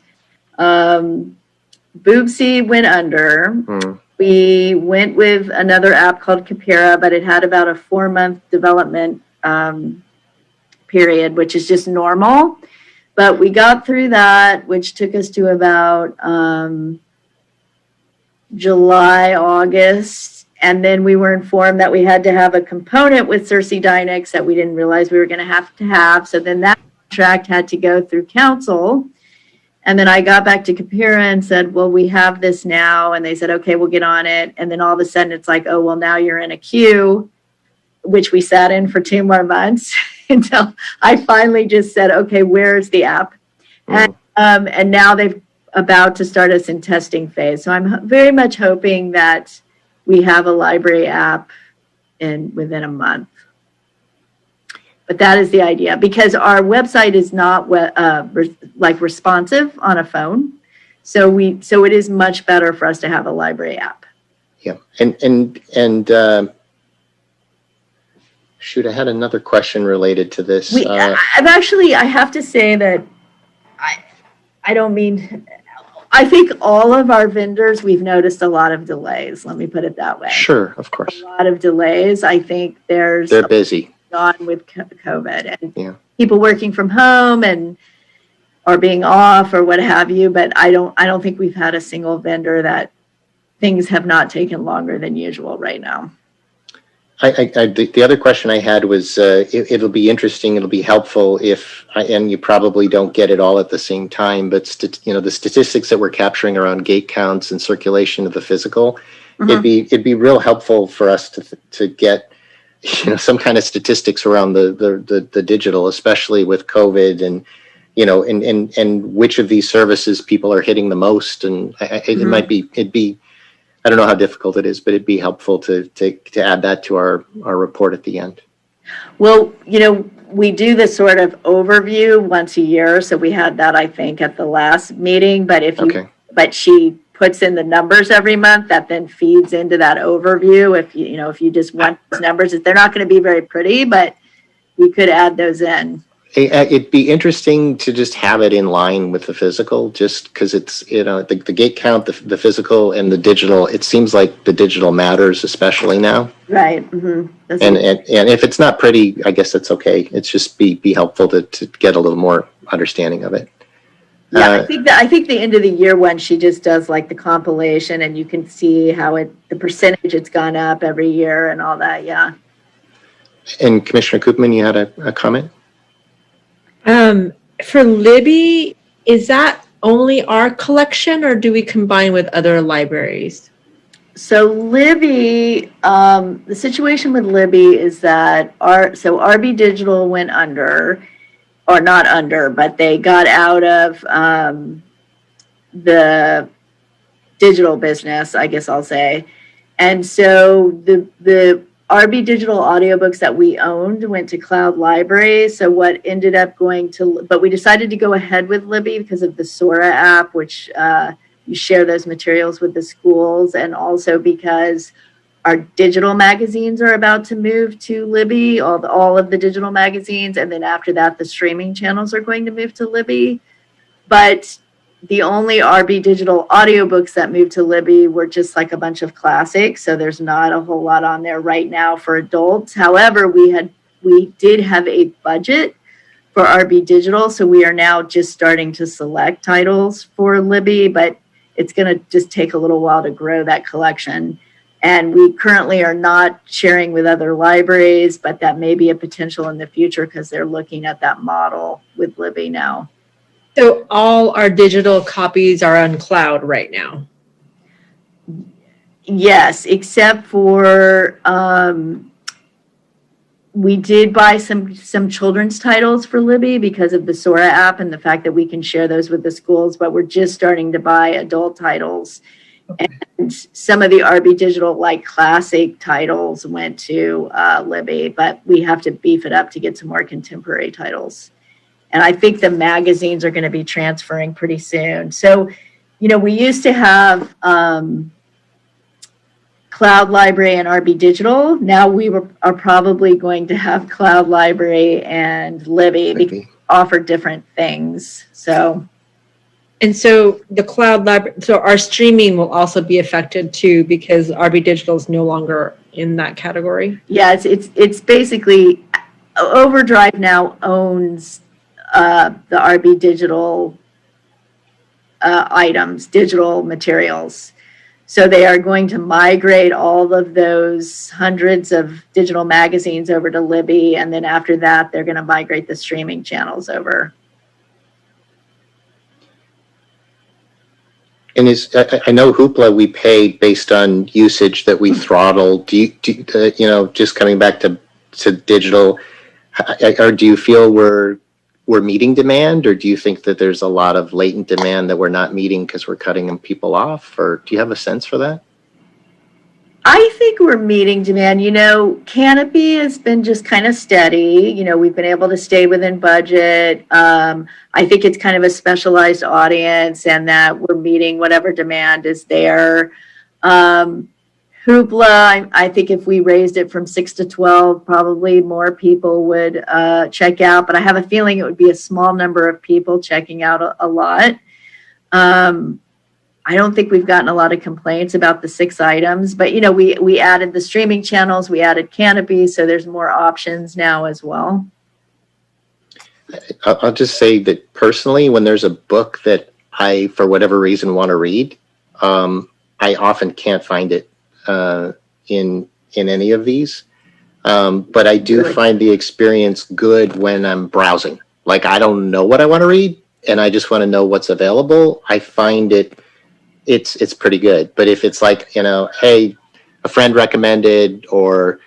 Boobsy went under. We went with another app called Capera, but it had about a 4-month development period, which is just normal. But we got through that, which took us to about July, August. And then we were informed that we had to have a component with Cersei Dynex that we didn't realize we were going to have. So then that contract had to go through council. And then I got back to Capera and said, well, we have this now. And they said, okay, we'll get on it. And then all of a sudden it's like, oh, well, now you're in a queue, which we sat in for 2 more months until I finally just said, okay, where's the app? And now they've about to start us in testing phase. So I'm very much hoping that we have a library app within a month. But that is the idea, because our website is not responsive on a phone. So it is much better for us to have a library app. Yeah. And shoot, I had another question related to this. I have to say that I don't mean, I think all of our vendors, we've noticed a lot of delays. Let me put it that way. Sure, of course. A lot of delays. I think they're busy. On with COVID and yeah. People working from home or being off or what have you. But I don't think we've had a single vendor that things have not taken longer than usual right now. The other question I had was, it'll be interesting, it'll be helpful and you probably don't get it all at the same time, but the statistics that we're capturing around gate counts and circulation of the physical, it'd be real helpful for us to get, some kind of statistics around the digital, especially with COVID and, and which of these services people are hitting the most. And it'd be, I don't know how difficult it is, but it'd be helpful to add that to our report at the end. Well, we do this sort of overview once a year. So we had that, I think, at the last meeting, but but she puts in the numbers every month that then feeds into that overview. If you just want those numbers, they're not going to be very pretty, but we could add those in. It'd be interesting to just have it in line with the physical, just because it's, the gate count, the physical and the digital, it seems like the digital matters, especially now. Right. Mm-hmm. And if it's not pretty, I guess it's okay. It's just be helpful to get a little more understanding of it. Yeah, I think the end of the year one, she just does like the compilation and you can see how the percentage it's gone up every year and all that. Yeah. And Commissioner Koopman, you had a comment? For Libby, is that only our collection or do we combine with other libraries? So Libby, the situation with Libby is that RB Digital went under, or not under, but they got out of the digital business, I guess I'll say. And so the RB digital audiobooks that we owned went to Cloud Library. So what ended up going to, but we decided to go ahead with Libby because of the Sora app, which you share those materials with the schools, and also because our digital magazines are about to move to Libby, all of the digital magazines, and then after that, the streaming channels are going to move to Libby. But the only RB digital audiobooks that moved to Libby were just like a bunch of classics, so there's not a whole lot on there right now for adults. However, we did have a budget for RB digital, so we are now just starting to select titles for Libby, but it's going to just take a little while to grow that collection. And we currently are not sharing with other libraries, but that may be a potential in the future because they're looking at that model with Libby now. So all our digital copies are on cloud right now. Yes, except for we did buy some children's titles for Libby because of the Sora app and the fact that we can share those with the schools, but we're just starting to buy adult titles. Okay. And some of the RB digital like classic titles went to Libby, but we have to beef it up to get some more contemporary titles. And I think the magazines are going to be transferring pretty soon. So, you know, we used to have Cloud Library and RB Digital. Now are probably going to have Cloud Library and Libby because they offer different things. So, and so the Cloud Library, so our streaming will also be affected too because RB Digital is no longer in that category. Yeah, it's basically Overdrive now owns the RB digital items, digital materials. So they are going to migrate all of those hundreds of digital magazines over to Libby. And then after that, they're going to migrate the streaming channels over. And I know Hoopla we pay based on usage that we throttle. Do you just coming back to digital, or do you feel we're meeting demand, or do you think that there's a lot of latent demand that we're not meeting because we're cutting people off, or do you have a sense for that? I think we're meeting demand. You know, Canopy has been just kind of steady. You know, we've been able to stay within budget. I think it's kind of a specialized audience and that we're meeting whatever demand is there. Hoopla, I think if we raised it from 6 to 12, probably more people would check out. But I have a feeling it would be a small number of people checking out a lot. I don't think we've gotten a lot of complaints about the 6 items. But, you know, we added the streaming channels. We added Canopy. So there's more options now as well. I'll just say that personally, when there's a book that I, for whatever reason, want to read, I often can't find it in any of these, but I do find the experience good when I'm browsing. Like I don't know what I want to read, and I just want to know what's available. I find it's pretty good. But if it's like, you know, hey, a friend recommended, or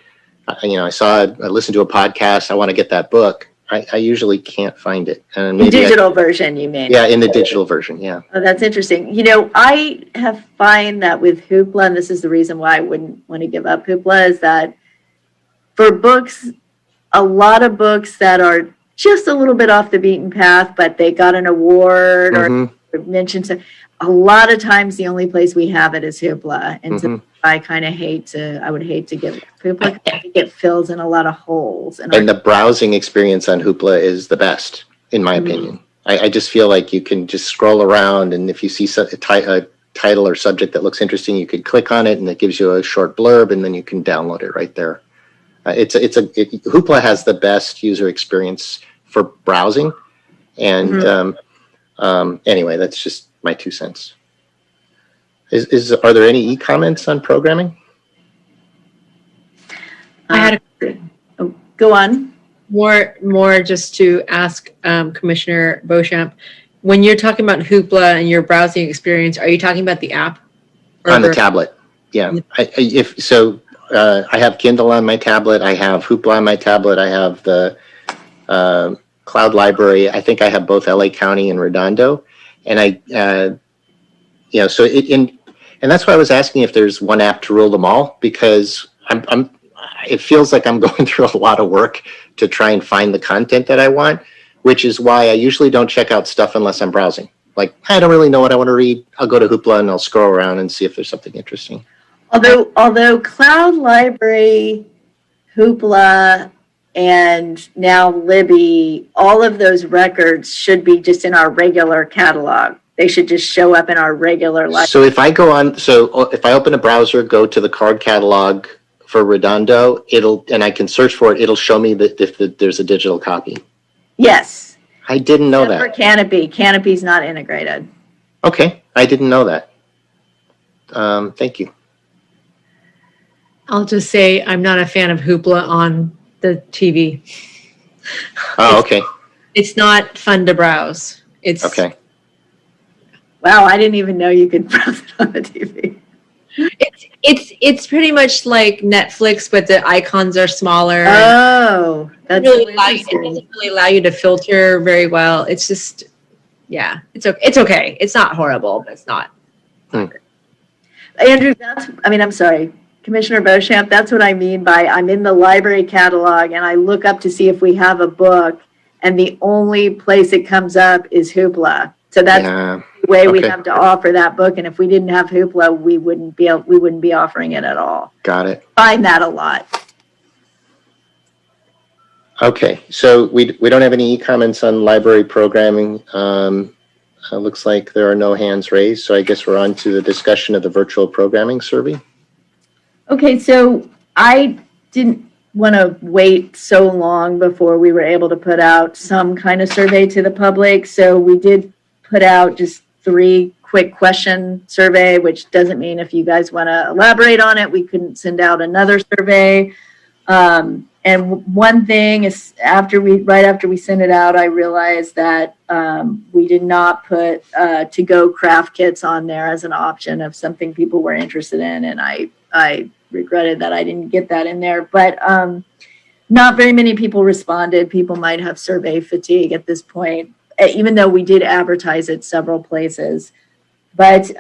I listened to a podcast, I want to get that book. I usually can't find it. And the digital version, you mean? Yeah, in the digital version, yeah. Oh, that's interesting. You know, I have find that with Hoopla, and this is the reason why I wouldn't want to give up Hoopla, is that for books, a lot of books that are just a little bit off the beaten path, but they got an award or mentioned, so a lot of times the only place we have it is Hoopla. And so I would hate to give Hoopla. I think it fills in a lot of holes. And the browsing experience on Hoopla is the best, in my opinion. I just feel like you can just scroll around, and if you see a title or subject that looks interesting, you could click on it, and it gives you a short blurb, and then you can download it right there. Hoopla has the best user experience for browsing, and anyway, that's just my 2 cents. Are there any e-comments on programming? I had go on. More just to ask Commissioner Beauchamp, when you're talking about Hoopla and your browsing experience, are you talking about the app? On the tablet, yeah. I have Kindle on my tablet. I have Hoopla on my tablet. I have the Cloud Library. I think I have both LA County and Redondo, and And that's why I was asking if there's one app to rule them all, because it feels like I'm going through a lot of work to try and find the content that I want, which is why I usually don't check out stuff unless I'm browsing. Like, I don't really know what I want to read. I'll go to Hoopla and I'll scroll around and see if there's something interesting. Although Cloud Library, Hoopla, and now Libby, all of those records should be just in our regular catalog. They should just show up in our regular library. So if I if I open a browser, go to the card catalog for Redondo, and I can search for it, it'll show me that if there's a digital copy. Yes. I didn't know Except that. for Canopy. Canopy's not integrated. Okay, I didn't know that. Thank you. I'll just say I'm not a fan of Hoopla on the TV. Oh, okay. It's not fun to browse. It's Okay. Wow, I didn't even know you could browse it on the TV. It's pretty much like Netflix, but the icons are smaller. Oh, that's It so interesting. doesn't really allow you to filter very well. It's just, yeah, it's okay. It's okay. It's not horrible, but it's not. Andrew, I'm sorry, Commissioner Beauchamp, that's what I mean by I'm in the library catalog and I look up to see if we have a book and the only place it comes up is Hoopla. So that's the way we okay. have to offer that book. And if we didn't have Hoopla, we wouldn't be offering it at all. Got it. Find that a lot. Okay, so we don't have any comments on library programming. Looks like there are no hands raised, so I guess we're on to the discussion of the virtual programming survey. Okay, so I didn't want to wait so long before we were able to put out some kind of survey to the public. So we did put out just 3 quick question survey, which doesn't mean if you guys want to elaborate on it, we couldn't send out another survey. And one thing is right after we sent it out, I realized that we did not put to-go craft kits on there as an option of something people were interested in. And I regretted that I didn't get that in there, but not very many people responded. People might have survey fatigue at this point, even though we did advertise it several places. But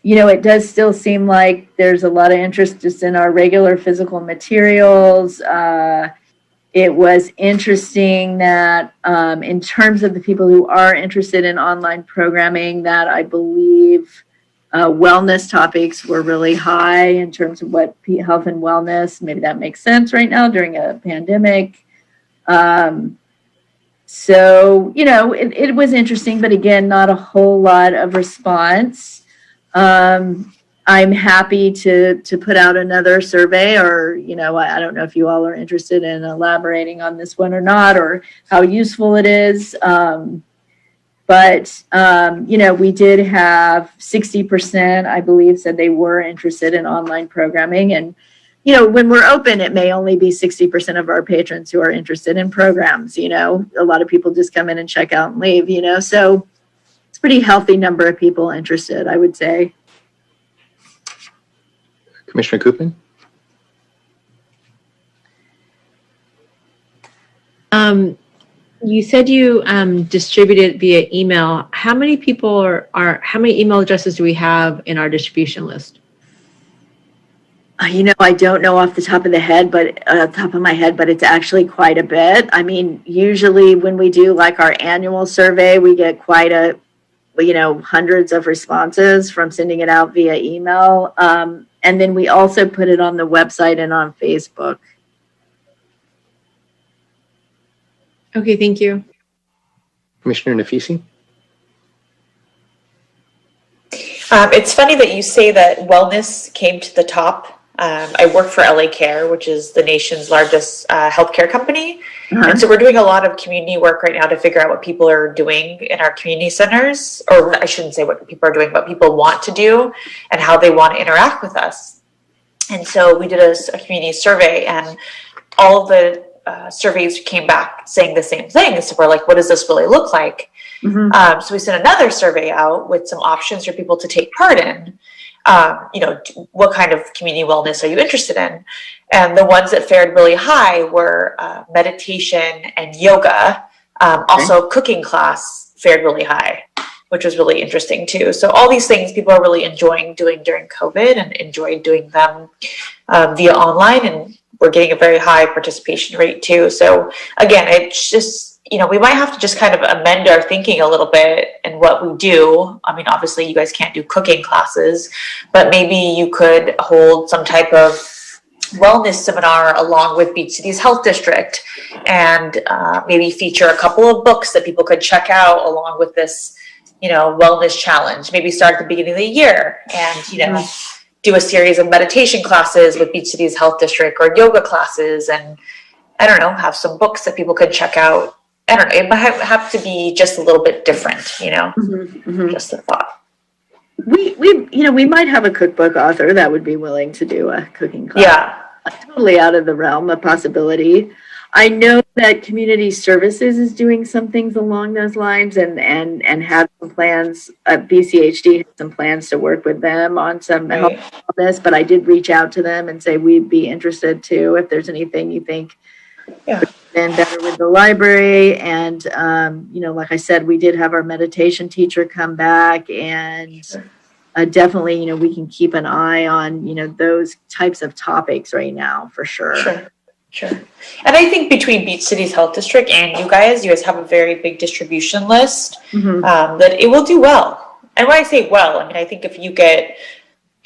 it does still seem like there's a lot of interest just in our regular physical materials. It was interesting that in terms of the people who are interested in online programming, that I believe wellness topics were really high in terms of what health and wellness. Maybe that makes sense right now during a pandemic. So, it was interesting, but again, not a whole lot of response. I'm happy to put out another survey, or, I don't know if you all are interested in elaborating on this one or not, or how useful it is. But we did have 60%, I believe, said they were interested in online programming. And, when we're open, it may only be 60% of our patrons who are interested in programs. A lot of people just come in and check out and leave, so it's a pretty healthy number of people interested, I would say. Commissioner Koopman? You said you distributed via email. How many people how many email addresses do we have in our distribution list? I don't know off the top of my head, but it's actually quite a bit. I mean, usually when we do like our annual survey, we get quite hundreds of responses from sending it out via email. And then we also put it on the website and on Facebook. Okay, thank you. Commissioner Nafisi? It's funny that you say that wellness came to the top. I work for LA Care, which is the nation's largest healthcare company. Uh-huh. And so we're doing a lot of community work right now to figure out what people are doing in our community centers, or I shouldn't say what people are doing, what people want to do and how they want to interact with us. And so we did a community survey, and all of the surveys came back saying the same thing. So we're like, what does this really look like? Mm-hmm. So we sent another survey out with some options for people to take part in. What kind of community wellness are you interested in? And the ones that fared really high were meditation and yoga. Also, cooking class fared really high. which was really interesting too. So all these things people are really enjoying doing during COVID and enjoying doing them via online, and we're getting a very high participation rate too. So again, it's just, we might have to just kind of amend our thinking a little bit and what we do. I mean, obviously you guys can't do cooking classes, but maybe you could hold some type of wellness seminar along with Beach Cities Health District, and maybe feature a couple of books that people could check out along with this, wellness challenge. Maybe start at the beginning of the year and, do a series of meditation classes with Beach Cities Health District, or yoga classes, and I don't know, have some books that people could check out. I don't know, it might have to be just a little bit different, just a thought. We might have a cookbook author that would be willing to do a cooking class. Yeah. Totally out of the realm of possibility. I know that Community Services is doing some things along those lines and have some plans. BCHD has some plans to work with them on some help on this, but I did reach out to them and say we'd be interested too if there's anything you think would been better with the library. And like I said, we did have our meditation teacher come back, and definitely we can keep an eye on those types of topics right now for sure. Sure. And I think between Beach Cities Health District and you guys have a very big distribution list that it will do well. And when I say well, I mean, I think if you get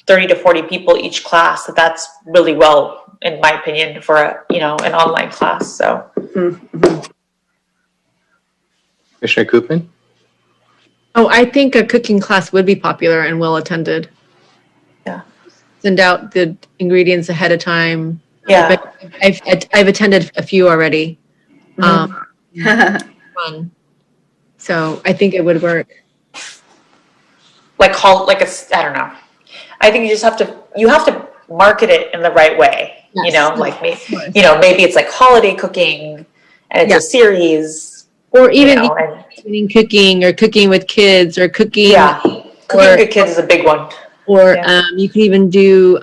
30 to 40 people each class, that's really well, in my opinion, for an online class. So. Commissioner Koopman? Oh, I think a cooking class would be popular and well attended. Yeah. Send out the ingredients ahead of time. Yeah. I've attended a few already. Fun. So I think it would work. I don't know. I think you have to market it in the right way. Yes. Maybe it's like holiday cooking and it's a series. Or even evening cooking, or cooking with kids, or cooking. Yeah. Cooking with kids is a big one. Or you could even do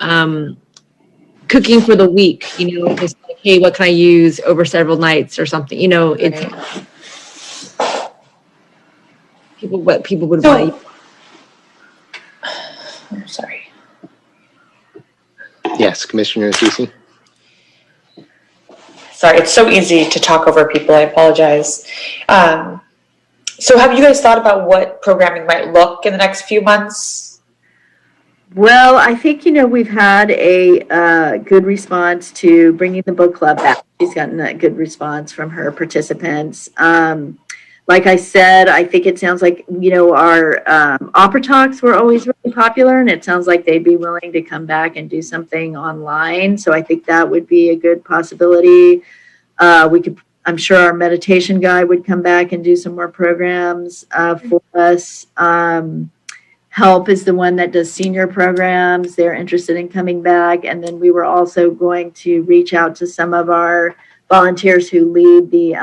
cooking for the week, just like, hey, what can I use over several nights or something, it's what people would want. I'm sorry. Yes, Commissioner Ceci. Sorry, it's so easy to talk over people. I apologize. So have you guys thought about what programming might look in the next few months? Well, I think, we've had a good response to bringing the book club back. She's gotten a good response from her participants. Like I said, I think it sounds like, our opera talks were always really popular, and it sounds like they'd be willing to come back and do something online. So I think that would be a good possibility. I'm sure our meditation guy would come back and do some more programs for us. Help is the one that does senior programs. They're interested in coming back. And then we were also going to reach out to some of our volunteers who lead the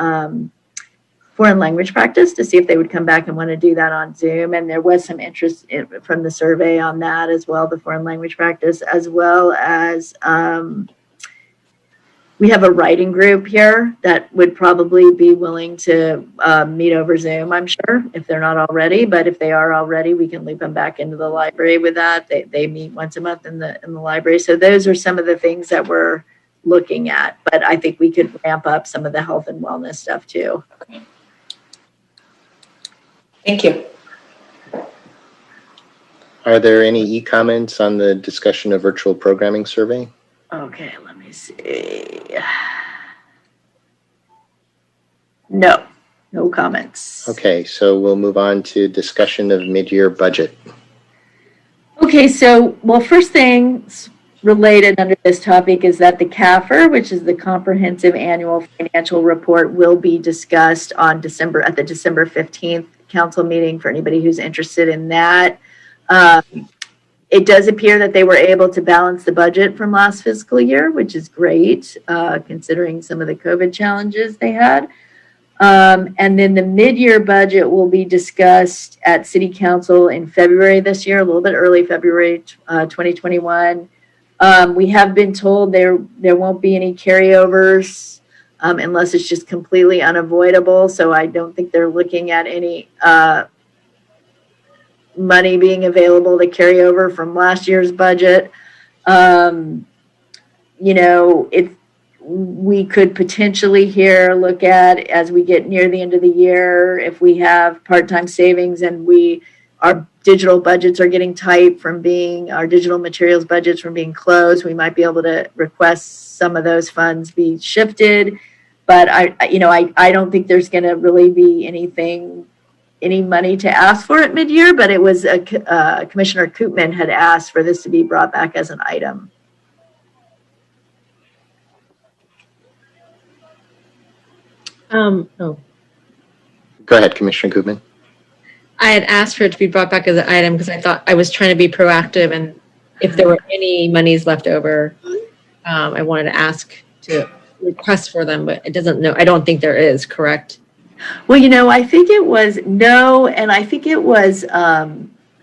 foreign language practice to see if they would come back and want to do that on Zoom. And there was some interest from the survey on that as well, the foreign language practice, as well as we have a writing group here that would probably be willing to meet over Zoom, I'm sure, if they're not already. But if they are already, we can loop them back into the library with that. They meet once a month in the library. So those are some of the things that we're looking at. But I think we could ramp up some of the health and wellness stuff too. Thank you. Are there any e-comments on the discussion of virtual programming survey? Okay, let me see. No comments. Okay, so we'll move on to discussion of mid-year budget. Okay, so, first things related under this topic is that the CAFR, which is the Comprehensive Annual Financial Report, will be discussed at the December 15th council meeting for anybody who's interested in that. It does appear that they were able to balance the budget from last fiscal year, which is great, considering some of the COVID challenges they had. And then the mid-year budget will be discussed at City Council in February this year, a little bit early, February 2021. We have been told there won't be any carryovers unless it's just completely unavoidable. So I don't think they're looking at any money being available to carry over from last year's budget. We could potentially here look at, as we get near the end of the year, if we have part-time savings and our digital budgets are getting tight our digital materials budgets from being closed, we might be able to request some of those funds be shifted. But I don't think there's going to really be any money to ask for at mid-year, but it was Commissioner Koopman had asked for this to be brought back as an item. Go ahead, Commissioner Koopman. I had asked for it to be brought back as an item because I thought I was trying to be proactive, and if there were any monies left over, I wanted to ask to request for them, but I don't think there is, correct? Well, I think it was and I think it was,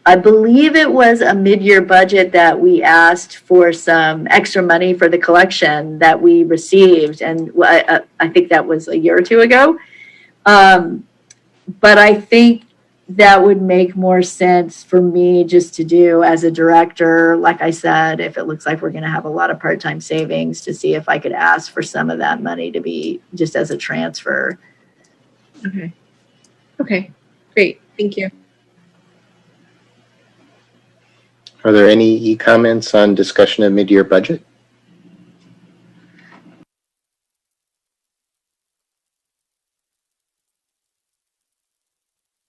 I believe it was a mid-year budget that we asked for some extra money for the collection that we received. And I think that was a year or two ago. But I think that would make more sense for me just to do as a director. Like I said, if it looks like we're going to have a lot of part-time savings, to see if I could ask for some of that money to be just as a transfer. Okay, great. Thank you. Are there any comments on discussion of mid-year budget?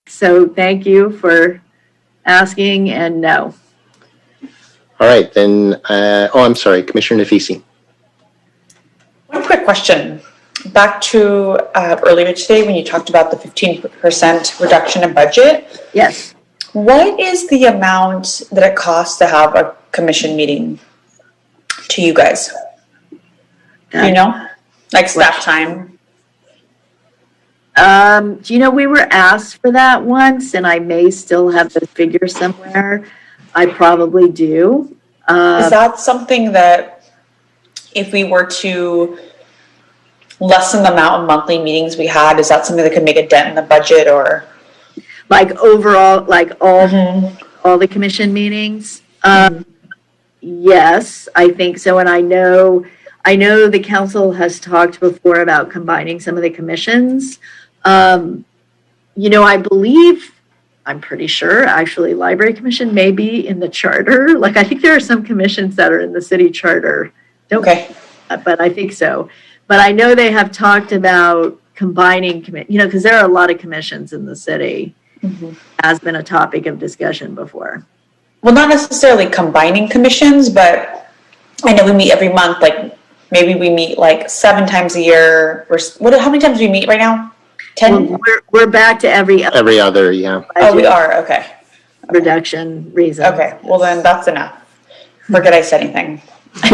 So thank you for asking, and no. All right, then, I'm sorry, Commissioner Nafisi. One quick question. Back to earlier today when you talked about the 15% reduction in budget. Yes. What is the amount that it costs to have a commission meeting to you guys? Do you know? Like staff time? We were asked for that once, and I may still have the figure somewhere. I probably do. Is that something that if we were to lessen the amount of monthly meetings we had, is that something that could make a dent in the budget, or? Like overall, like all the commission meetings? Yes, I think so. And I know the council has talked before about combining some of the commissions. I believe, I'm pretty sure, actually, Library Commission may be in the charter. Like, I think there are some commissions that are in the city charter. Okay. But I think so. But I know they have talked about combining, because there are a lot of commissions in the city. Has been a topic of discussion before. Well, not necessarily combining commissions, but I know we meet every month. Like maybe we meet like 7 times a year. How many times do we meet right now? 10? Well, we're back to every other, yeah. Oh, we are. Okay. Reduction reason. Okay. Well, then that's enough. Forget I said anything. I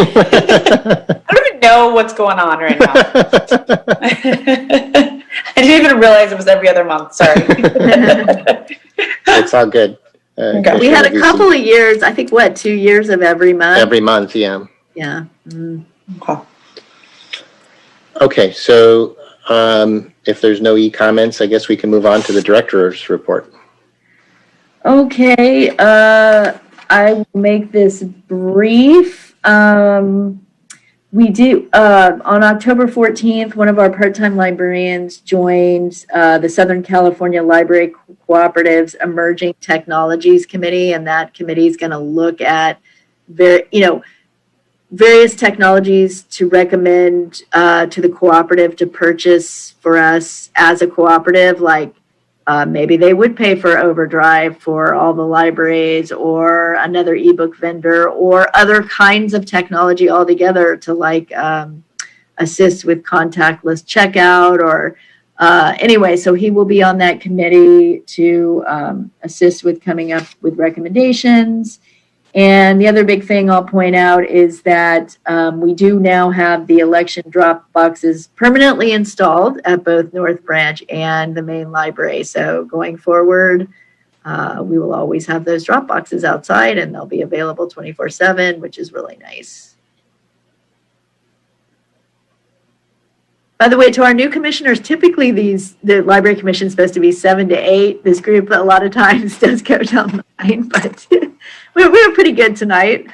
don't even know what's going on right now. I didn't even realize it was every other month. Sorry. It's all good. Okay. We had a couple of years, I think, 2 years of every month? Every month, yeah. Yeah. Okay. Okay, so if there's no e-comments, I guess we can move on to the director's report. Okay, I will make this brief. We do, on October 14th, one of our part-time librarians joined the Southern California Library Cooperative's Emerging Technologies Committee, and that committee is going to look at various technologies to recommend to the cooperative to purchase for us as a cooperative, like maybe they would pay for Overdrive for all the libraries, or another ebook vendor, or other kinds of technology altogether to assist with contactless checkout, or anyway, so he will be on that committee to assist with coming up with recommendations. And the other big thing I'll point out is that we do now have the election drop boxes permanently installed at both North Branch and the main library. So going forward, we will always have those drop boxes outside, and they'll be available 24/7, which is really nice. By the way, to our new commissioners, typically the library commission is supposed to be 7 to 8. This group a lot of times does go till 9, but we were pretty good tonight.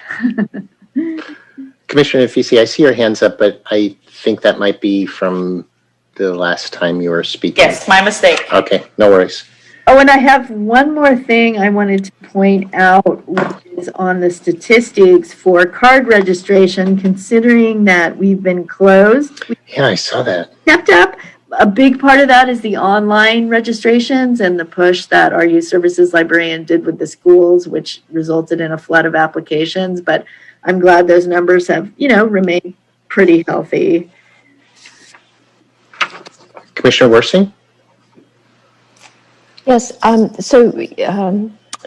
Commissioner Nafisi, I see your hands up, but I think that might be from the last time you were speaking. Yes, my mistake. Okay, no worries. Oh, and I have one more thing I wanted to point out, which is on the statistics for card registration, considering that we've been closed. We Yeah, I saw that. kept up. A big part of that is the online registrations and the push that our youth services librarian did with the schools, which resulted in a flood of applications. But I'm glad those numbers have, remained pretty healthy. Commissioner Worsing? Yes, so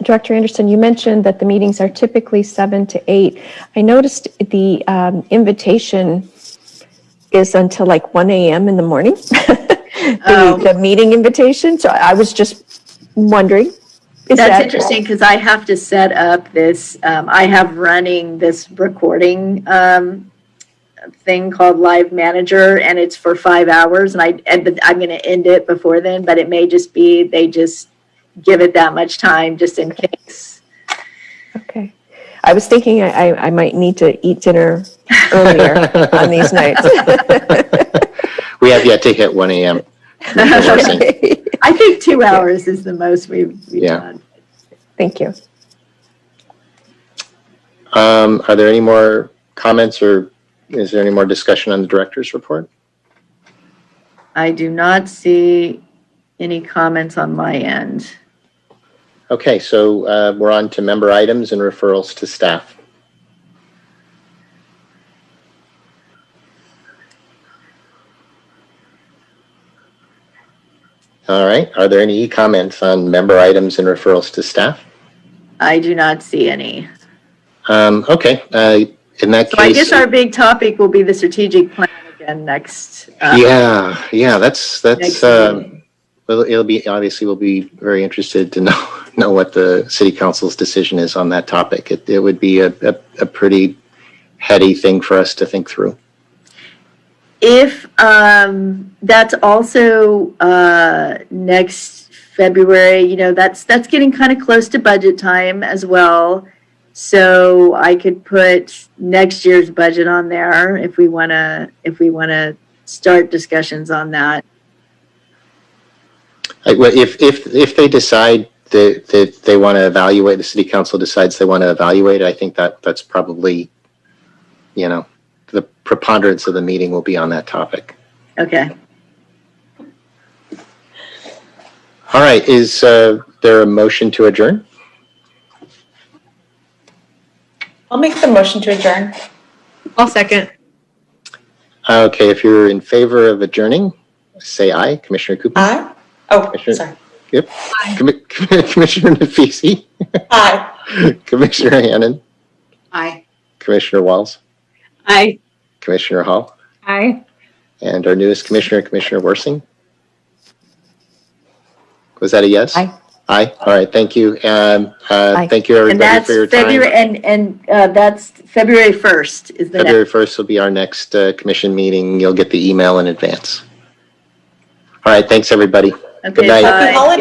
Director Anderson, you mentioned that the meetings are typically 7 to 8. I noticed the invitation is until like 1 a.m. in the morning, the meeting invitation. So I was just wondering. That's interesting because I have to set up this, I have running this recording thing called Live Manager, and it's for 5 hours, and I'm going to end it before then, but it may just be they just give it that much time just in case. Okay. I was thinking I might need to eat dinner earlier on these nights. We have yet to hit 1 a.m. I think 2 hours is the most we've done. Thank you. Are there any more comments, or is there any more discussion on the director's report? I do not see any comments on my end. Okay, so we're on to member items and referrals to staff. All right, are there any comments on member items and referrals to staff? I do not see any. Okay, in that case. So I guess our big topic will be the strategic plan again next. Yeah, that's next well, it'll be, obviously we'll be very interested to know what the city council's decision is on that topic. It would be a pretty heady thing for us to think through. If that's also next February, that's getting kind of close to budget time as well. So I could put next year's budget on there if we want to start discussions on that. If they decide that they want to evaluate, the city council decides they want to evaluate, I think that's probably, the preponderance of the meeting will be on that topic. Okay. All right, is there a motion to adjourn? I'll make the motion to adjourn. I'll second. Okay, if you're in favor of adjourning, say aye. Commissioner Cooper? Aye. Oh, Commissioner- sorry. Yep. Commissioner Nafisi? Aye. Commissioner Hannon? Aye. Commissioner Walls? Aye. Commissioner Hall? Aye. And our newest commissioner, Commissioner Worsing? Was that a yes? Aye. Aye. All right. Thank you. Thank you, And everybody, that's for your time. February, and that's February 1st is the February 1st will be our next commission meeting. You'll get the email in advance. All right. Thanks, everybody. next. Good night. Bye. Happy holidays.